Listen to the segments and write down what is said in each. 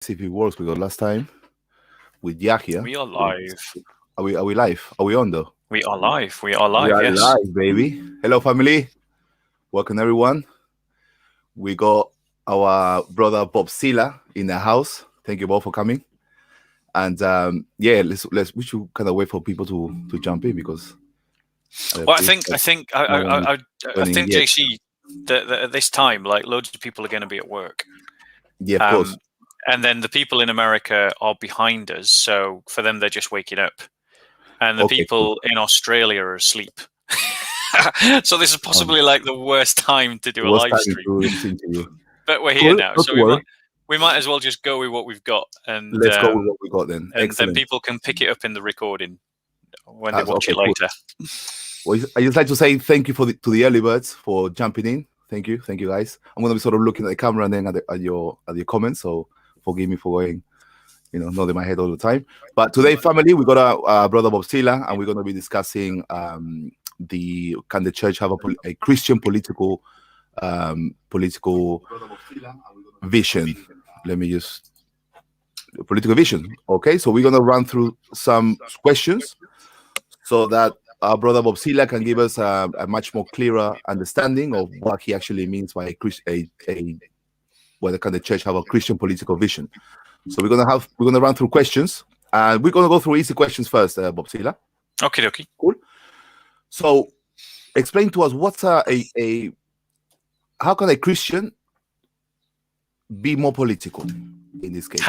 See if it works because last time with Yahya, We are live. Are we live? Are we on though? We are live. We are live. We are yes. live, baby. Hello, family. Welcome, everyone. We got our brother Bob Sila in the house. Thank you both for coming. And we should kind of wait for people to jump in because. Well, I think JC that at this time, like loads of people are going to be at work. Yeah, of course. And then the people in America are behind us, so for them they're just waking up, and the people in Australia are asleep. So this is possibly like the worst time to do a live stream. But we're here now, so we might as well just go with what we've got, and let's go with what we got then. And then people can pick it up in the recording when they watch it later. Cool. Well, I just like to say thank you to the early birds for jumping in. Thank you guys. I'm going to be sort of looking at the camera and then at your comments. So forgive me for going, nodding my head all the time. But today, family, we got our brother Bob Sila, and we're going to be discussing can the church have a Christian political vision? Let me just political vision. Okay, so we're going to run through some questions so that our brother Bob Sila can give us a much more clearer understanding of what he actually means by whether can the church have a Christian political vision. So we're gonna run through questions, and we're gonna go through easy questions first, Bob Sila. Okay. Cool. So explain to us what's how can a Christian be more political in this case?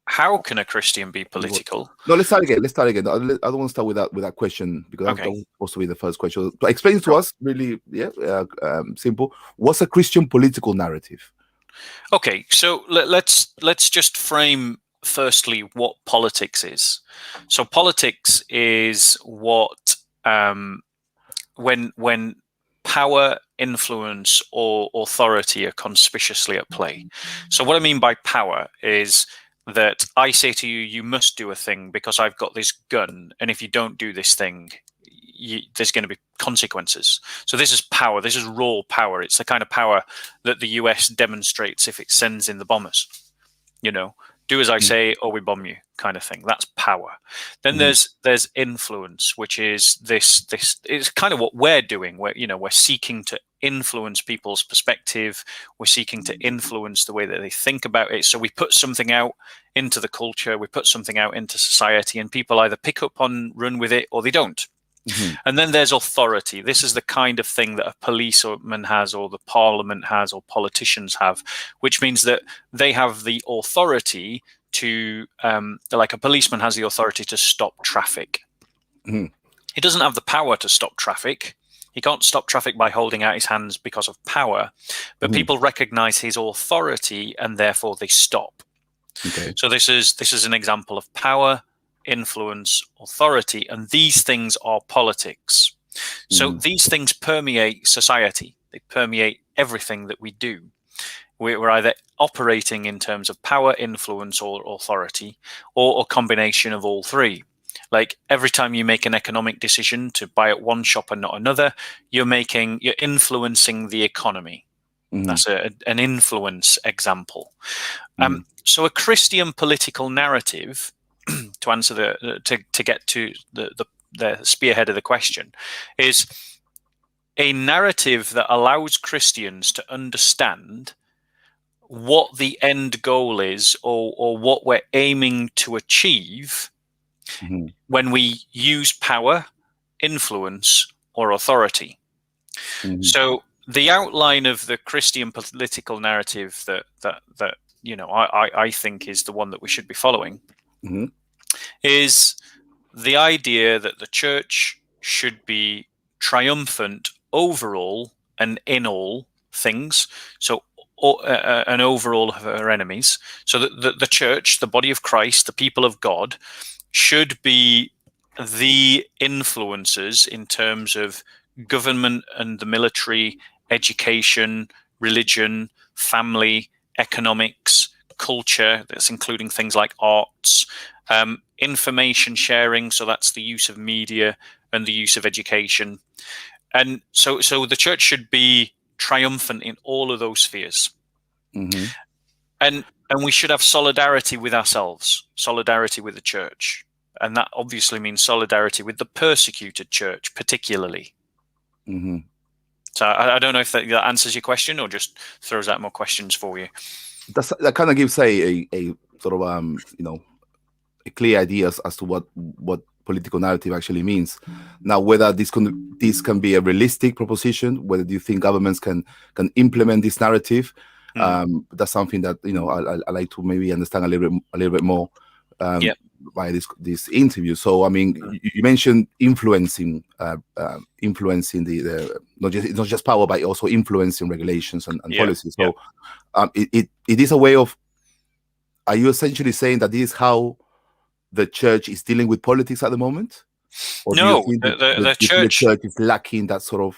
How can a Christian be political? No, let's start again. I don't want to start with that question because that was supposed to be the first question. But explain to us, really, simple. What's a Christian political narrative? Okay, so let's just frame firstly what politics is. So politics is what when power, influence, or authority are conspicuously at play. So what I mean by power is that I say to you, you must do a thing because I've got this gun, and if you don't do this thing, there's going to be consequences. So this is power. This is raw power. It's the kind of power that the US demonstrates if it sends in the bombers. Do as I say or we bomb you kind of thing. That's power. Then there's influence, which is this is kind of what we're doing. We're seeking to influence people's perspective. We're seeking to influence the way that they think about it. So we put something out into the culture, we put something out into society, and people either pick up on, run with it, or they don't. And then there's authority. This is the kind of thing that a policeman has, or the parliament has, or politicians have, which means that they have the authority to, like a policeman has the authority to stop traffic. He doesn't have the power to stop traffic. He can't stop traffic by holding out his hands because of power, but people recognize his authority and therefore they stop. Okay. So this is an example of power, influence, authority, and these things are politics. So these things permeate society. They permeate everything that we do. We're either operating in terms of power, influence, or authority, or a combination of all three. Like every time you make an economic decision to buy at one shop and not another, you're influencing the economy. That's an influence example. So a Christian political narrative, to answer to get to the spearhead of the question, is a narrative that allows Christians to understand what the end goal is, or what we're aiming to achieve when we use power, influence, or authority. So the outline of the Christian political narrative that I think is the one that we should be following is the idea that the church should be triumphant overall and in all things, so and overall of her enemies. So that the church, the body of Christ, the people of God, should be the influencers in terms of government and the military, education, religion, family, economics, culture, that's including things like arts, information sharing, so that's the use of media and the use of education. And so the church should be triumphant in all of those spheres. And And we should have solidarity with ourselves, solidarity with the church. And that obviously means solidarity with the persecuted church, particularly. Mm-hmm. So I don't know if that answers your question or just throws out more questions for you. That kind of gives a sort of a clear idea as to what political narrative actually means. Now, whether this can be a realistic proposition, whether do you think governments can implement this narrative, that's something that I like to maybe understand a little bit more by this interview. So, I mean, you mentioned influencing the not just power, but also influencing regulations and policies. So, it is a way of. Are you essentially saying that this is how the church is dealing with politics at the moment? Or no, do you think the church is lacking that sort of,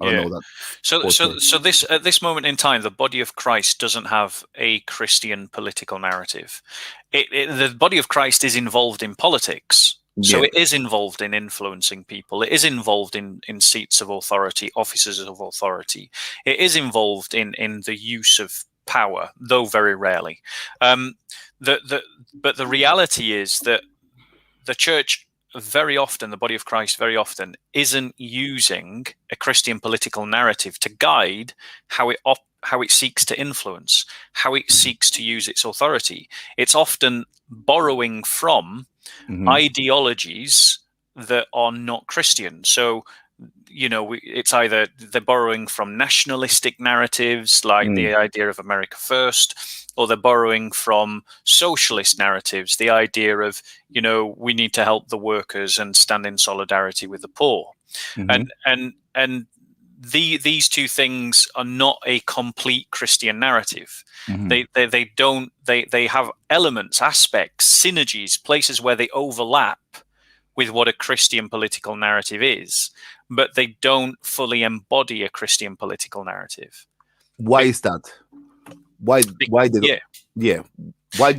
I don't know, that. So this at this moment in time, the body of Christ doesn't have a Christian political narrative. The body of Christ is involved in politics. So it is involved in influencing people. It is involved in seats of authority, offices of authority. It is involved in the use of power, though very rarely. But the reality is that the church very often, the body of Christ very often, isn't using a Christian political narrative to guide how it seeks to influence, how it seeks to use its authority. It's often borrowing from ideologies that are not Christian. So, it's either they're borrowing from nationalistic narratives like the idea of America First, or they're borrowing from socialist narratives, the idea of, we need to help the workers and stand in solidarity with the poor. And these two things are not a complete Christian narrative. They have elements, aspects, synergies, places where they overlap with what a Christian political narrative is, but they don't fully embody a Christian political narrative. Why is that? Why do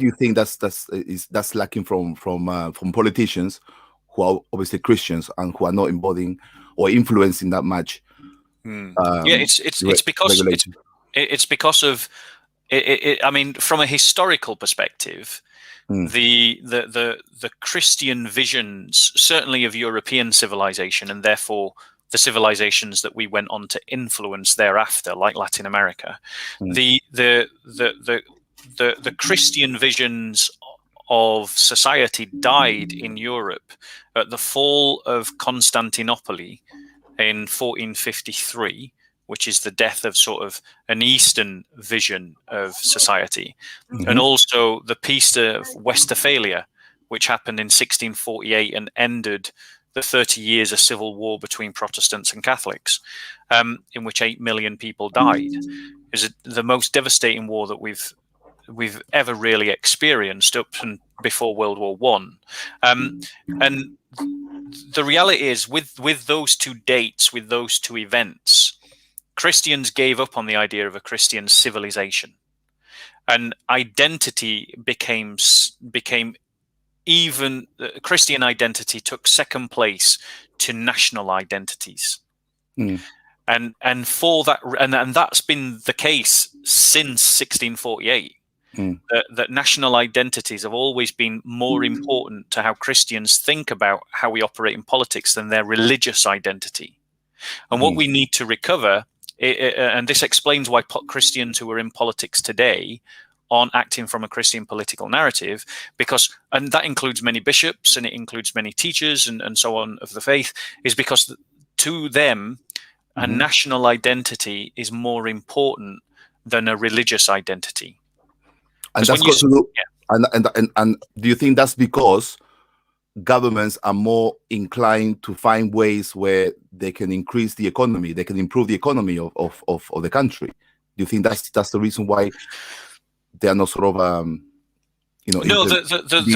you think that's lacking from politicians who are obviously Christians and who are not embodying or influencing that much? It's because of I mean, from a historical perspective, the Christian visions, certainly of European civilization, and therefore the civilizations that we went on to influence thereafter, like Latin America, the Christian visions of society died in Europe at the fall of Constantinople in 1453, which is the death of sort of an Eastern vision of society, and also the Peace of Westphalia, which happened in 1648 and ended the 30 years of civil war between Protestants and Catholics, in which 8 million people died. It was the most devastating war that we've ever really experienced up and before World War One. And the reality is, with those two dates, with those two events, Christians gave up on the idea of a Christian civilization, and identity became even Christian identity took second place to national identities. And for that, and that's been the case since 1648. That national identities have always been more important to how Christians think about how we operate in politics than their religious identity. And what we need to recover, and this explains why Christians who are in politics today aren't acting from a Christian political narrative, and that includes many bishops and it includes many teachers and so on of the faith, is because to them, a national identity is more important than a religious identity. And that's got to do, and do you think that's because governments are more inclined to find ways where they can increase the economy, they can improve the economy of the country? Do you think that's the reason why they are not sort of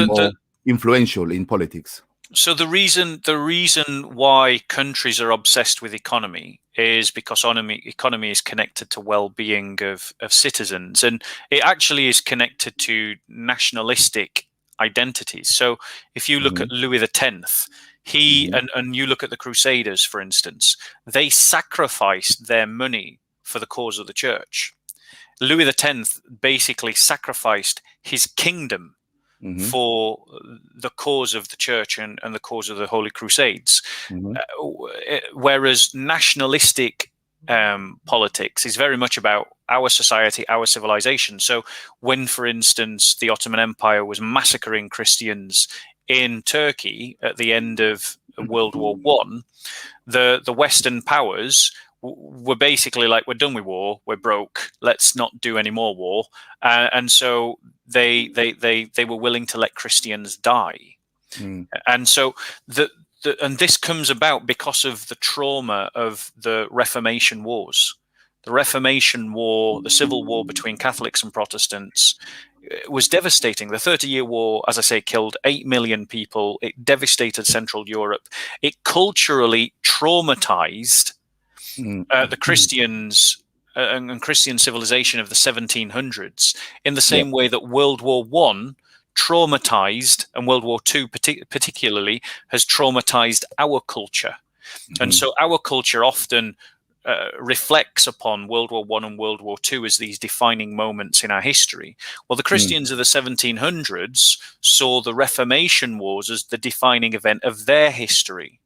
more influential in politics? So the reason why countries are obsessed with economy is because economy is connected to well-being of citizens, and it actually is connected to nationalistic identities. So if you look at Louis X, and you look at the Crusaders, for instance, they sacrificed their money for the cause of the church. Louis X basically sacrificed his kingdom for the cause of the church and the cause of the Holy Crusades. Whereas nationalistic politics is very much about our society, our civilization. So when, for instance, the Ottoman Empire was massacring Christians in Turkey at the end of World War I, the Western powers were basically like, we're done with war, we're broke, let's not do any more war. And so they were willing to let Christians die. And so and this comes about because of the trauma of the Reformation Wars. The Reformation War, the civil war between Catholics and Protestants, was devastating. The 30-Year War, as I say, killed 8 million people. It devastated Central Europe. It culturally traumatized the Christians and Christian civilization of the 1700s in the same way that World War I traumatized, and World War II particularly, has traumatized our culture. And so our culture often reflects upon World War I and World War II as these defining moments in our history. Well, the Christians of the 1700s saw the Reformation Wars as the defining event of their history.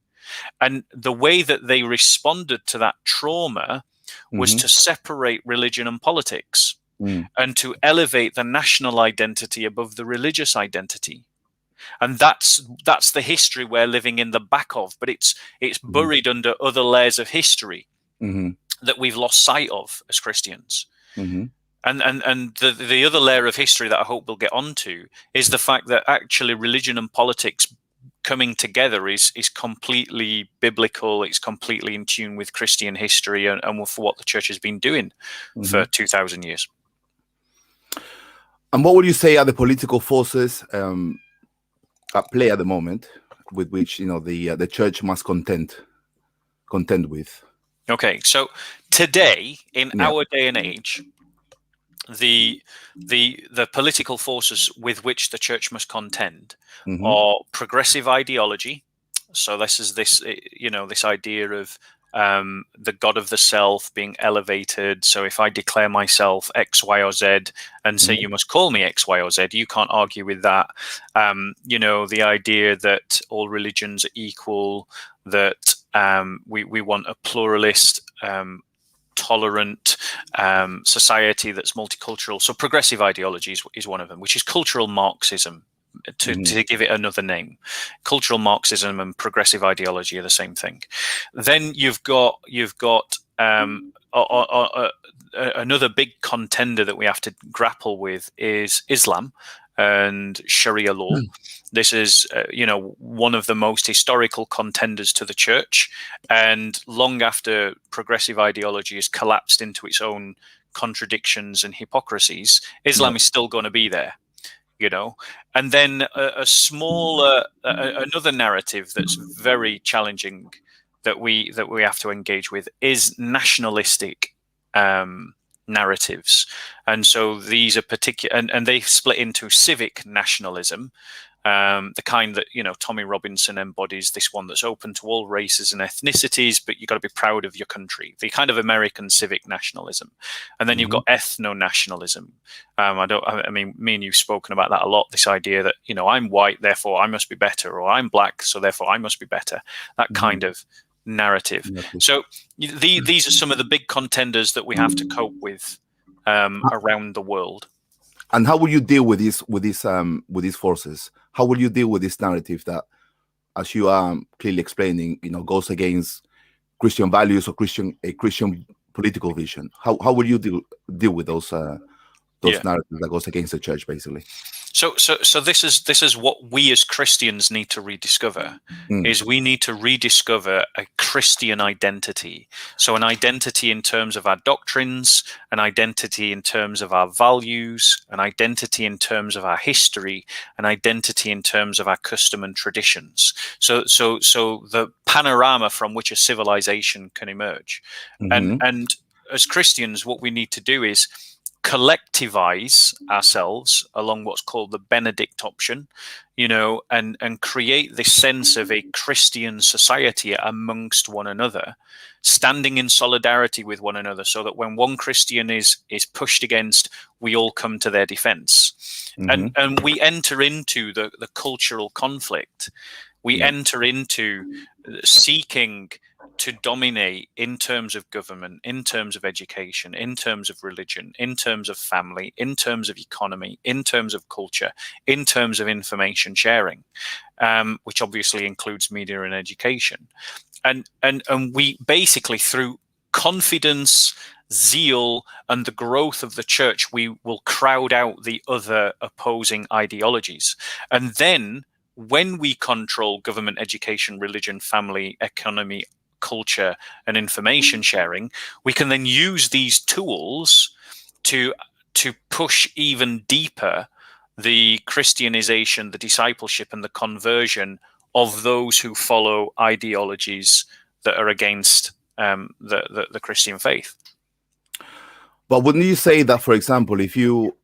And the way that they responded to that trauma was to separate religion and politics and to elevate the national identity above the religious identity. And that's the history we're living in the back of, but it's buried under other layers of history that we've lost sight of as Christians. And the other layer of history that I hope we'll get onto is the fact that actually religion and politics coming together is completely biblical. It's completely in tune with Christian history and for what the church has been doing for 2,000 years. And what would you say are the political forces at play at the moment with which the church must contend with? Okay, so today, in our day and age, the political forces with which the church must contend are progressive ideology. So this is this idea of the God of the self being elevated. So if I declare myself X, Y, or Z and say you must call me X, Y, or Z, you can't argue with that. The idea that all religions are equal, that we want a pluralist, tolerant society that's multicultural. So progressive ideology is one of them, which is cultural Marxism, to give it another name. Cultural Marxism and progressive ideology are the same thing. Then you've got another big contender that we have to grapple with is Islam and Sharia law. This is, one of the most historical contenders to the church. And long after progressive ideology has collapsed into its own contradictions and hypocrisies, Islam is still going to be there, And then another narrative that's very challenging that we have to engage with is nationalistic narratives. And so these are particular, and they split into civic nationalism, the kind that Tommy Robinson embodies, this one that's open to all races and ethnicities, but you've got to be proud of your country, the kind of American civic nationalism. And then you've got ethno-nationalism. Me and you've spoken about that a lot, this idea that I'm white, therefore I must be better, or I'm black, so therefore I must be better, that kind of narrative. So these are some of the big contenders that we have to cope with around the world. And how will you deal with these forces? How will you deal with this narrative that, as you are clearly explaining, goes against Christian values or a Christian political vision? How will you deal with those narratives that goes against the church, basically? So this is what we as Christians need to rediscover. Is we need to rediscover a Christian identity. So an identity in terms of our doctrines, an identity in terms of our values, an identity in terms of our history, an identity in terms of our custom and traditions. So the panorama from which a civilization can emerge. And as Christians, what we need to do is collectivize ourselves along what's called the Benedict option, and create this sense of a Christian society amongst one another, standing in solidarity with one another, so that when one Christian is pushed against, we all come to their defense. Mhm. And we enter into the cultural conflict. We enter into seeking to dominate in terms of government, in terms of education, in terms of religion, in terms of family, in terms of economy, in terms of culture, in terms of information sharing, which obviously includes media and education. And we basically, through confidence, zeal, and the growth of the church, we will crowd out the other opposing ideologies. And then when we control government, education, religion, family, economy, culture, and information sharing, we can then use these tools to push even deeper the Christianization, the discipleship, and the conversion of those who follow ideologies that are against the Christian faith. But wouldn't you say that, for example, if you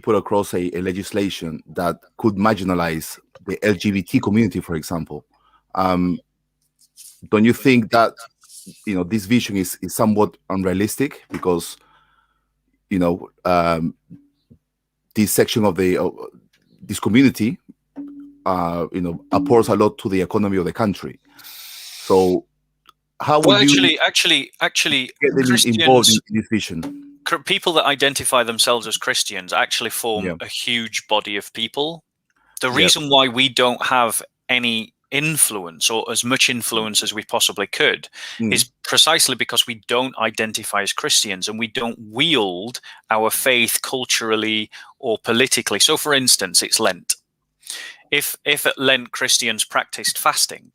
put across a legislation that could marginalize the LGBT community, for example, don't you think that this vision is somewhat unrealistic, because this section of this community apports a lot to the economy of the country? So how would you actually get them involved in this vision? People that identify themselves as Christians actually form a huge body of people. The reason why we don't have any influence, or as much influence as we possibly could, is precisely because we don't identify as Christians, and we don't wield our faith culturally or politically. So, for instance, it's Lent. If at Lent Christians practiced fasting,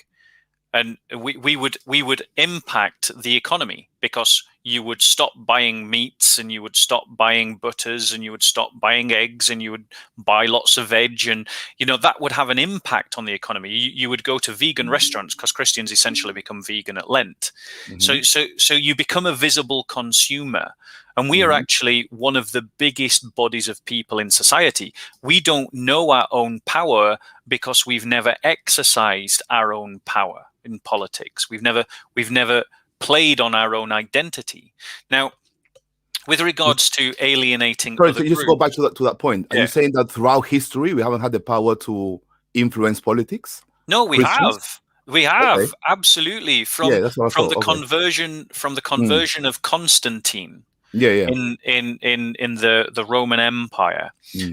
and we would impact the economy, because you would stop buying meats, and you would stop buying butters, and you would stop buying eggs, and you would buy lots of veg, and that would have an impact on the economy. You would go to vegan restaurants, because Christians essentially become vegan at Lent. So you become a visible consumer, and we are actually one of the biggest bodies of people in society. We don't know our own power because we've never exercised our own power in politics. We've never played on our own identity. Now, with regards to alienating Sorry, other just groups, go back to that point. Are you saying that throughout history we haven't had the power to influence politics? No, we Christians? have absolutely, from that's what I thought. the conversion of Constantine Yeah. in the Roman Empire.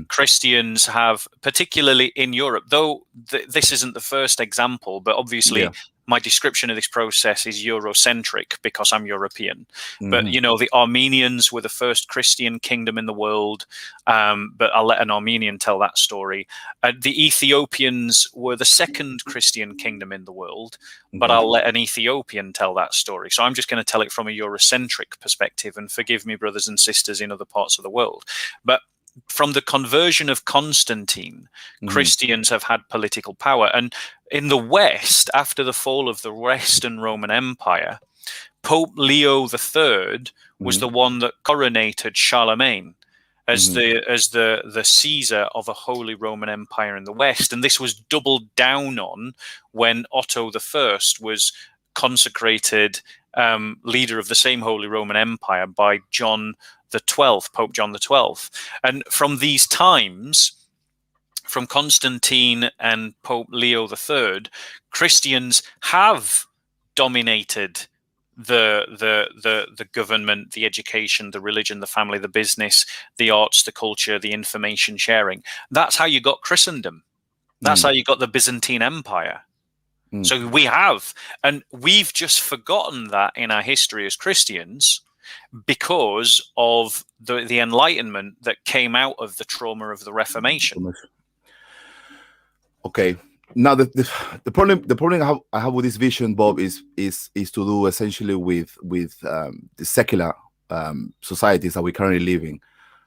Christians have, particularly in Europe, though this isn't the first example, but obviously my description of this process is Eurocentric because I'm European. But the Armenians were the first Christian kingdom in the world, but I'll let an Armenian tell that story. The Ethiopians were the second Christian kingdom in the world, but I'll let an Ethiopian tell that story. So I'm just going to tell it from a Eurocentric perspective, and forgive me, brothers and sisters in other parts of the world. But from the conversion of Constantine, Christians have had political power. And in the West, after the fall of the Western Roman Empire, Pope Leo III was the one that coronated Charlemagne as the Caesar of a Holy Roman Empire in the West. And this was doubled down on when Otto I was consecrated leader of the same Holy Roman Empire by Pope John XII. And from these times, from Constantine and Pope Leo III, Christians have dominated the government, the education, the religion, the family, the business, the arts, the culture, the information sharing. That's how you got Christendom. That's how you got the Byzantine Empire. So we have, and we've just forgotten that in our history as Christians, because of the Enlightenment that came out of the trauma of the Reformation. Okay. Now the problem I have with this vision, Bob, is to do essentially with the secular societies that we currently live in.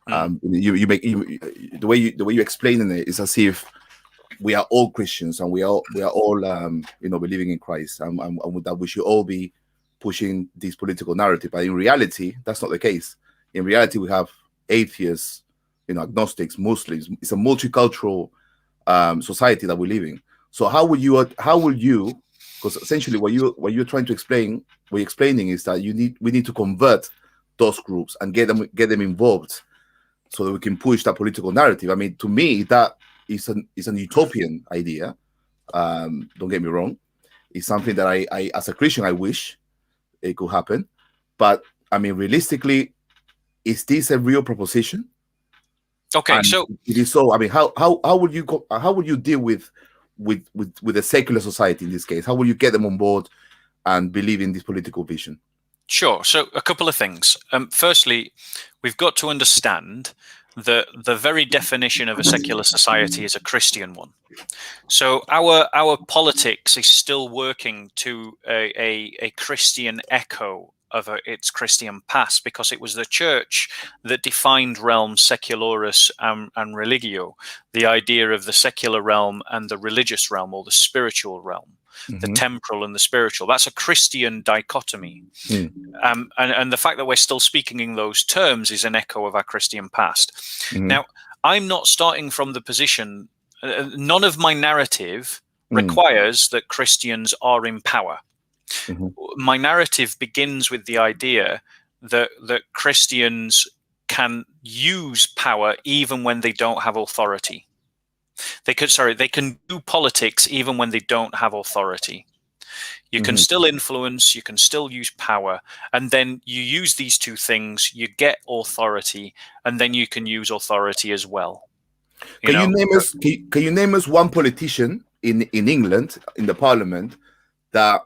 The way you explain it is as if we are all Christians and we are all believing in Christ, and that we should all be pushing this political narrative. But in reality, that's not the case. in reality we have atheists, agnostics, Muslims. It's a multicultural society that we live in. So how will you? Because essentially what you're trying to explain, what you're explaining is that we need to convert those groups and get them involved, so that we can push that political narrative. I mean, to me, that is an utopian idea. Don't get me wrong. It's something that I as a Christian, I wish it could happen. But I mean, realistically, is this a real proposition? Okay, and so it is so. I mean, how would you go? How would you deal with a secular society in this case? How will you get them on board and believe in this political vision? Sure. So a couple of things. Firstly, we've got to understand that the very definition of a secular society is a Christian one. So our politics is still working to a Christian echo of its Christian past, because it was the church that defined realm secularis and religio, the idea of the secular realm and the religious realm, or the spiritual realm, the temporal and the spiritual. That's a Christian dichotomy. And the fact that we're still speaking in those terms is an echo of our Christian past. Now, I'm not starting from the position, none of my narrative requires that Christians are in power. My narrative begins with the idea that Christians can use power even when they don't have authority. They can do politics even when they don't have authority. You can still influence, you can still use power, and then you use these two things, you get authority, and then you can use authority as well. Can you name us one politician in England, in the parliament, that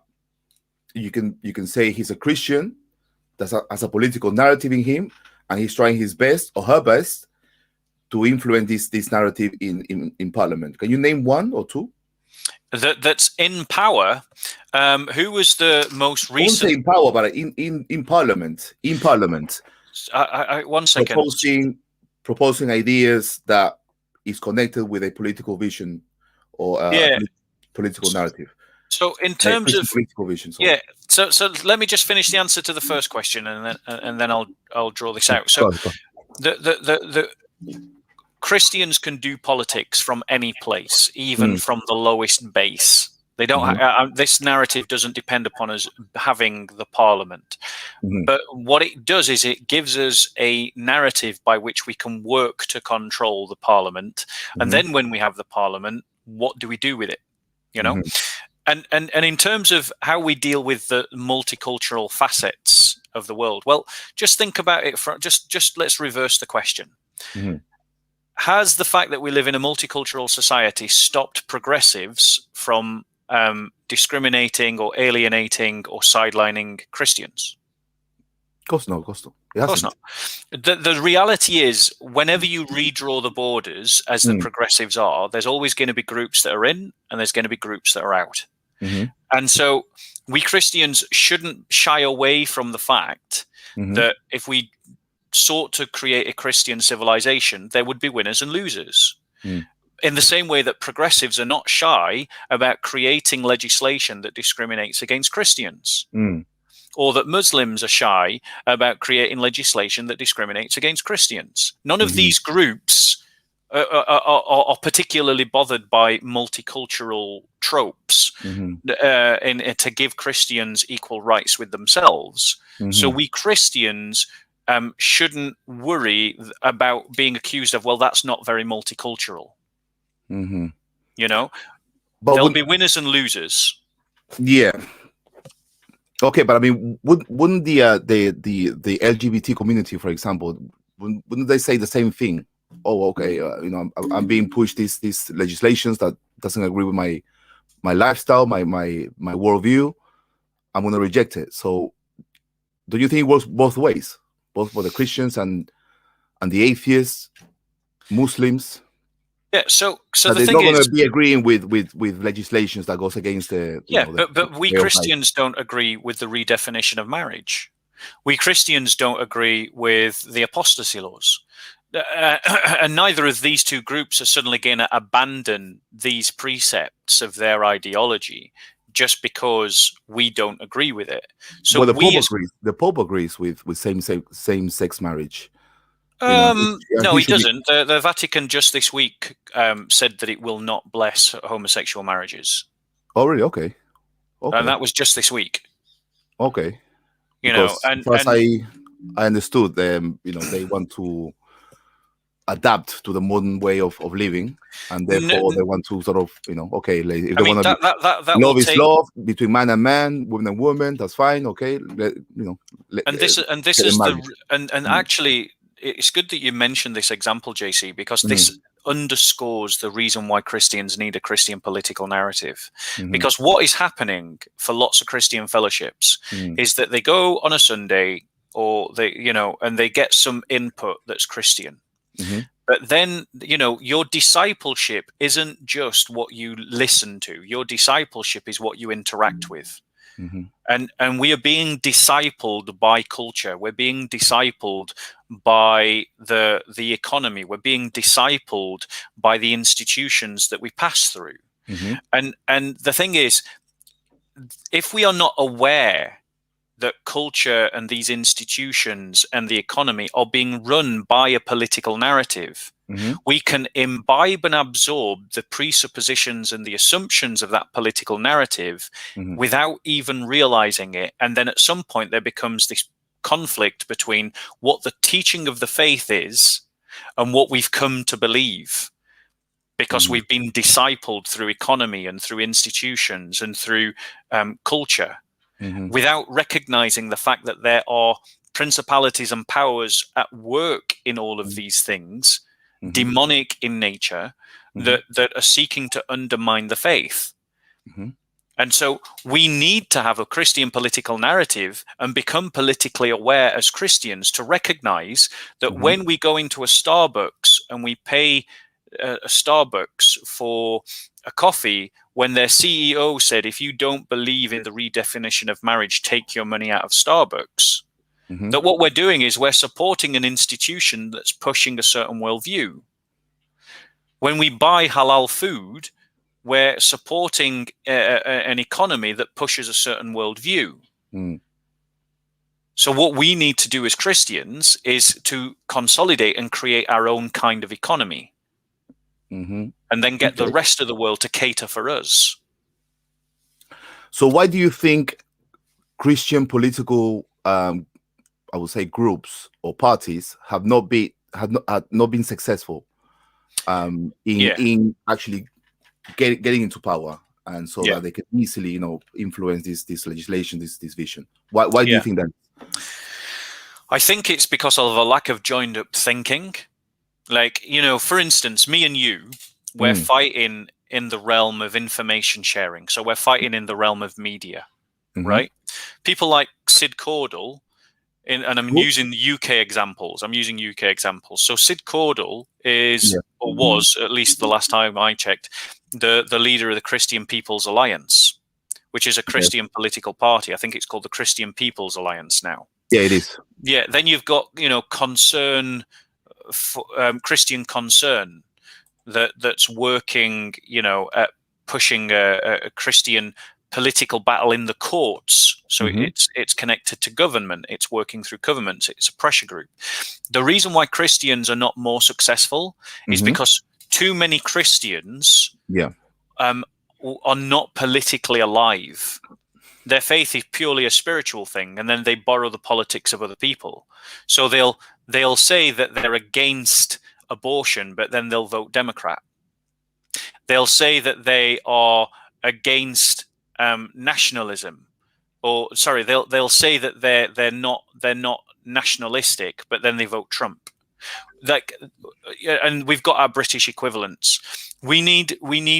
you can say he's a Christian, that has a political narrative in him, and he's trying his best or her best to influence this narrative in parliament? Can you name one or two? That's in power. Who was the most recent? I won't say in power, but in parliament. In parliament. 1 second. Proposing ideas that is connected with a political vision or political narrative. So in terms of political vision, so let me just finish the answer to the first question, and then I'll draw this out. So the Christians can do politics from any place, even from the lowest base. They don't. This narrative doesn't depend upon us having the parliament, but what it does is it gives us a narrative by which we can work to control the parliament, and then when we have the parliament, what do we do with it? And in terms of how we deal with the multicultural facets of the world, well, just think about it. Just let's reverse the question. Has the fact that we live in a multicultural society stopped progressives from discriminating or alienating or sidelining Christians? Of course not. Of course not. The reality is, whenever you redraw the borders, as the progressives are, there's always going to be groups that are in and there's going to be groups that are out. And so we Christians shouldn't shy away from the fact that if we sought to create a Christian civilization, there would be winners and losers. In the same way that progressives are not shy about creating legislation that discriminates against Christians, or that Muslims are shy about creating legislation that discriminates against Christians. None of these groups are particularly bothered by multicultural tropes to give Christians equal rights with themselves. So we Christians shouldn't worry about being accused of, well, that's not very multicultural. But there'll be winners and losers. Yeah. Okay, but I mean, wouldn't the LGBT community, for example, wouldn't they say the same thing? Oh, okay, I'm being pushed these legislations that doesn't agree with my lifestyle, my worldview. I'm going to reject it. So, do you think it works both ways, both for the Christians and the atheists, Muslims? Yeah. So the thing is, they're not going to be agreeing with legislations that goes against the. But we Christians don't agree with the redefinition of marriage. We Christians don't agree with the apostasy laws. And neither of these two groups are suddenly going to abandon these precepts of their ideology just because we don't agree with it. So Well, the Pope we as agrees. The Pope agrees with same sex marriage. You know, and no, he he should be. doesn't. The Vatican just this week said that it will not bless homosexual marriages, Oh, really? Okay. and Okay. that was just this week. Okay. You know, Because first I understood them. You know, they want to adapt to the modern way of living, and therefore they want to sort of, you know, okay, like, if I they mean want to be, that will love is take. love between man and man, woman and woman, that's fine. Okay, And this get them is married. and Mm, actually it's good that you mentioned this example, JC, because this underscores the reason why Christians need a Christian political narrative. Because what is happening for lots of Christian fellowships is that they go on a Sunday, or they, you know, and they get some input that's Christian. But then, you know, your discipleship isn't just what you listen to. Your discipleship is what you interact with. And we are being discipled by culture. We're being discipled by the economy. We're being discipled by the institutions that we pass through. And the thing is, if we are not aware that culture and these institutions and the economy are being run by a political narrative, we can imbibe and absorb the presuppositions and the assumptions of that political narrative without even realizing it. And then at some point there becomes this conflict between what the teaching of the faith is and what we've come to believe, because we've been discipled through economy and through institutions and through culture, without recognizing the fact that there are principalities and powers at work in all of these things, demonic in nature, that are seeking to undermine the faith. And so we need to have a Christian political narrative and become politically aware as Christians to recognize that when we go into a Starbucks and we pay a Starbucks for a coffee, when their CEO said, if you don't believe in the redefinition of marriage, take your money out of Starbucks, that what we're doing is we're supporting an institution that's pushing a certain worldview. When we buy halal food, we're supporting an economy that pushes a certain worldview. So what we need to do as Christians is to consolidate and create our own kind of economy. And then get the rest of the world to cater for us. So why do you think Christian political, I would say, groups or parties have not been successful in actually getting into power, and so that they can easily, you know, influence this legislation, this vision? Why do you think that? I think it's because of a lack of joined up thinking. Like, you know, for instance, me and you, we're fighting in the realm of information sharing. So we're fighting in the realm of media, right? People like Sid Cordell, and I'm using UK examples. So Sid Cordell is, or was, at least the last time I checked, the leader of the Christian People's Alliance, which is a Christian political party. I think it's called the Christian People's Alliance now. Yeah, it is. Yeah, then you've got, you know, Christian Concern, that's working, you know, at pushing a Christian political battle in the courts. So it's connected to government. It's working through governments. It's a pressure group. The reason why Christians are not more successful is because too many Christians are not politically alive. Their faith is purely a spiritual thing, and then they borrow the politics of other people. So they'll say that they're against abortion, but then they'll vote Democrat. They'll say that they are against nationalism, or sorry, they'll say that they're not nationalistic, but then they vote Trump. Like, and we've got our British equivalents. We need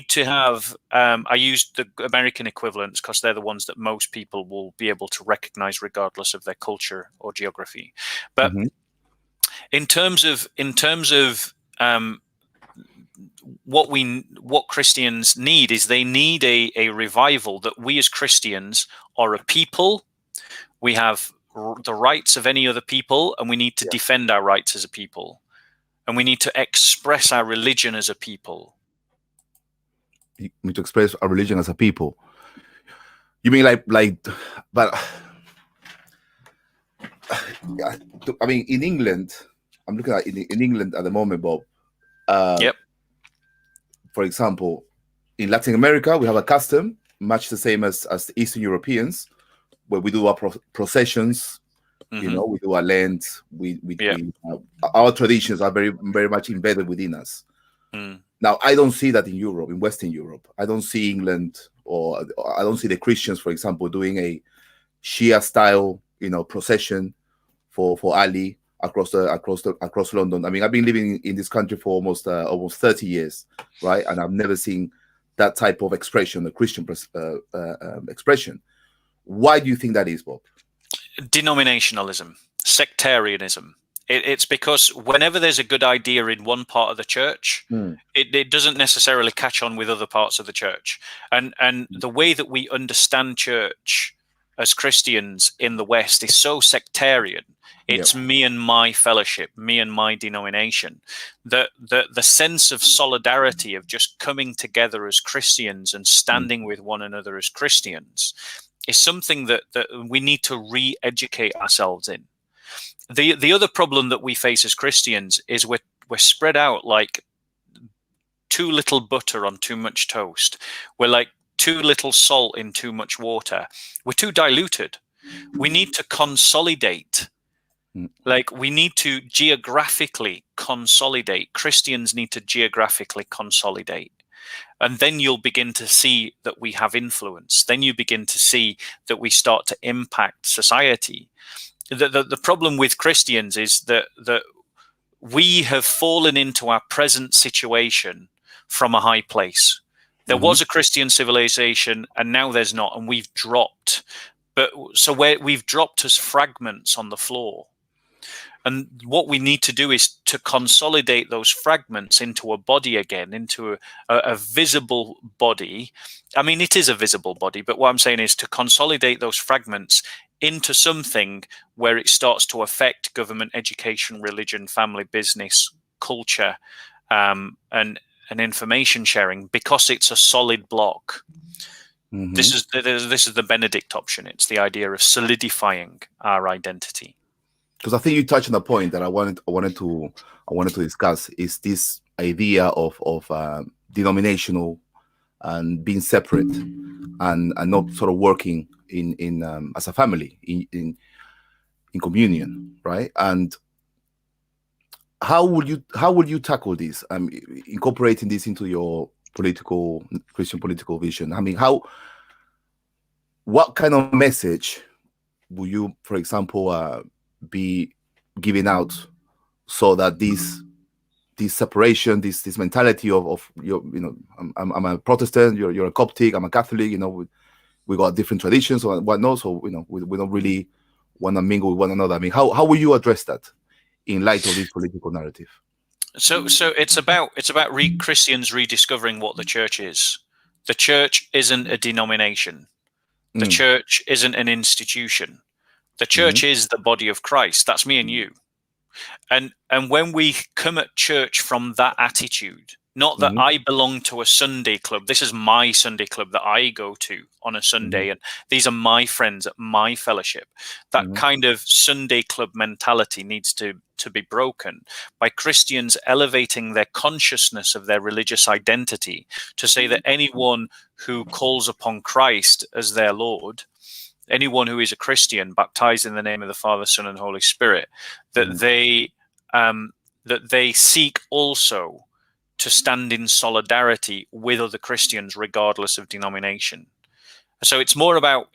to have. I used the American equivalents because they're the ones that most people will be able to recognize, regardless of their culture or geography. But in terms of what Christians need is they need a revival, that we as Christians are a people. We have the rights of any other people, and we need to defend our rights as a people, and we need to express our religion as a people. You need to express our religion as a people. You mean but yeah, I mean, in England, I'm looking at in England at the moment, Bob. Yep. For example, in Latin America, we have a custom much the same as the Eastern Europeans, where we do our processions. You know, we do our Lent. Yep. Our traditions are very much embedded within us. Now, I don't see that in Europe, in Western Europe. I don't see England, or I don't see the Christians, for example, doing a Shia style, procession for Ali across London. I mean, I've been living in this country for almost 30 years, right? And I've never seen that type of expression, a Christian expression. Why do you think that is, Bob? Denominationalism, sectarianism. It's because whenever there's a good idea in one part of the church, it doesn't necessarily catch on with other parts of the church. And the way that we understand church as Christians in the West is so sectarian. It's me and my fellowship, me and my denomination. The sense of solidarity, of just coming together as Christians and standing with one another as Christians, is something that we need to re-educate ourselves in. The other problem that we face as Christians is we're spread out like too little butter on too much toast. We're like too little salt in too much water. We're too diluted. We need to consolidate. Like, we need to geographically consolidate. Christians need to geographically consolidate. And then you'll begin to see that we have influence. Then you begin to see that we start to impact society. The problem with Christians is that we have fallen into our present situation from a high place. There was a Christian civilization, and now there's not, and we've dropped. But so we've dropped as fragments on the floor. And what we need to do is to consolidate those fragments into a body again, into a visible body. I mean, it is a visible body, but what I'm saying is to consolidate those fragments into something where it starts to affect government, education, religion, family, business, culture, and information sharing, because it's a solid block. This is the Benedict option. It's the idea of solidifying our identity. Because I think you touched on a point that I wanted to discuss, is this idea of denominational and being separate and not sort of working in as a family in communion, right? And how would you tackle this? Incorporating this into your Christian political vision. I mean, what kind of message will you, for example, be giving out, so that this separation, this mentality of I'm a Protestant, you're a Coptic, I'm a Catholic, we got different traditions or whatnot, so we don't really want to mingle with one another. I mean, how will you address that in light of this political narrative? So it's about Christians rediscovering what the church is. The church isn't a denomination. The church isn't an institution. The church is the body of Christ. That's me and you. And when we come at church from that attitude, not that I belong to a Sunday club, this is my Sunday club that I go to on a Sunday, and these are my friends at my fellowship. That kind of Sunday club mentality needs to be broken by Christians elevating their consciousness of their religious identity to say that anyone who calls upon Christ as their Lord, anyone who is a Christian baptized in the name of the Father, Son, and Holy Spirit, that they seek also to stand in solidarity with other Christians, regardless of denomination. So it's more about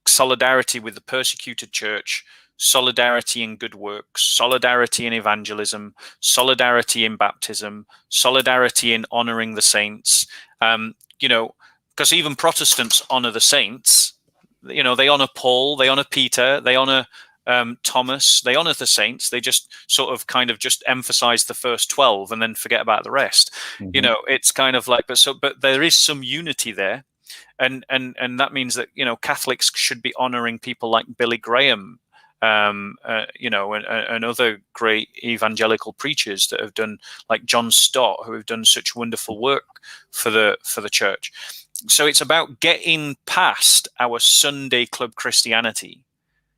solidarity with the persecuted church, solidarity in good works, solidarity in evangelism, solidarity in baptism, solidarity in honoring the saints. Because even Protestants honor the saints. They honor Paul, they honor Peter, they honor Thomas, they honor the saints. They just sort of kind of just emphasize the first 12 and then forget about the rest. It's kind of like, but there is some unity there. And that means that, Catholics should be honoring people like Billy Graham, and other great evangelical preachers that have done, like John Stott, who have done such wonderful work for the church. So it's about getting past our Sunday club Christianity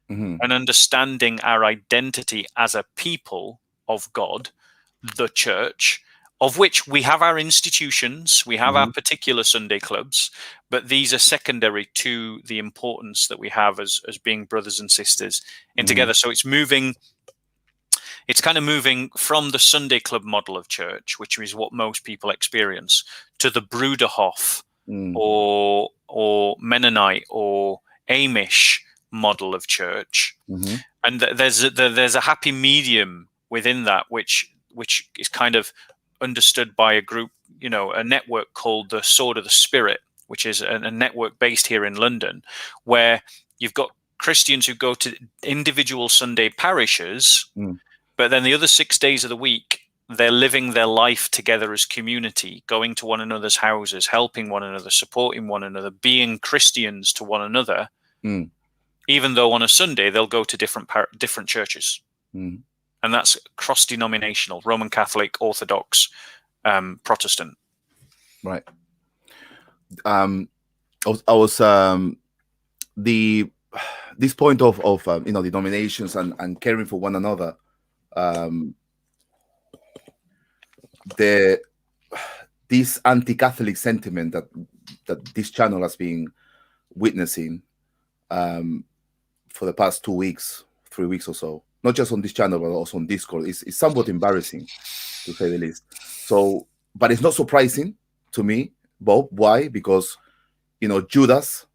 and understanding our identity as a people of God, the church, of which we have our institutions, we have our particular Sunday clubs, but these are secondary to the importance that we have as being brothers and sisters in together. So it's kind of moving from the Sunday club model of church, which is what most people experience, to the Bruderhof or Mennonite or Amish model of church. And there's a happy medium within that, which is kind of understood by a group, a network called the Sword of the Spirit, which is a network based here in London, where you've got Christians who go to individual Sunday parishes, but then the other 6 days of the week, they're living their life together as community, going to one another's houses, helping one another, supporting one another, being Christians to one another, even though on a Sunday they'll go to different churches. And that's cross-denominational, Roman Catholic, Orthodox, Protestant. Right. I was this point of denominations and caring for one another. This anti-Catholic sentiment that this channel has been witnessing for the past 2 weeks, 3 weeks or so, not just on this channel but also on Discord, is somewhat embarrassing, to say the least. So, but it's not surprising to me, Bob. Why? Because Judas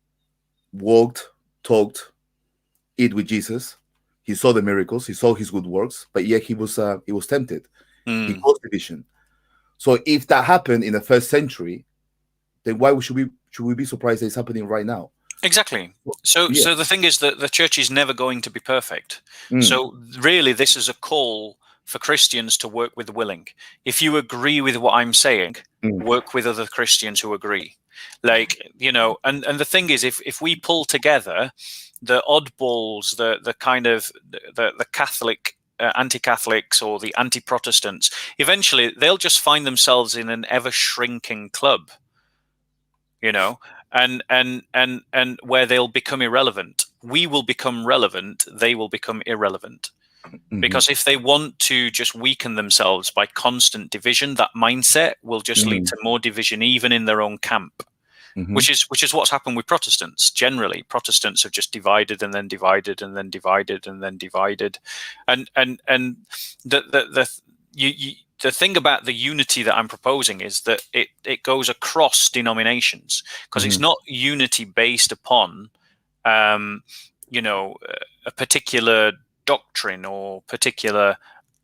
walked, talked, ate with Jesus. He saw the miracles, he saw his good works, but yet he was tempted. He caused division. So if that happened in the first century, then why should we be surprised that it's happening right now? Exactly. So the thing is that the church is never going to be perfect. So really, this is a call for Christians to work with the willing. If you agree with what I'm saying, work with other Christians who agree. And the thing is, if we pull together the oddballs, the kind of the Catholic anti-Catholics or the anti-Protestants, eventually they'll just find themselves in an ever shrinking club, and where they'll become irrelevant. We will become relevant, they will become irrelevant. Because if they want to just weaken themselves by constant division, that mindset will just lead to more division, even in their own camp. Which is what's happened with Protestants. Generally, Protestants have just divided and then divided and then divided and then divided, and the thing about the unity that I'm proposing is that it goes across denominations, because it's not unity based upon a particular doctrine or particular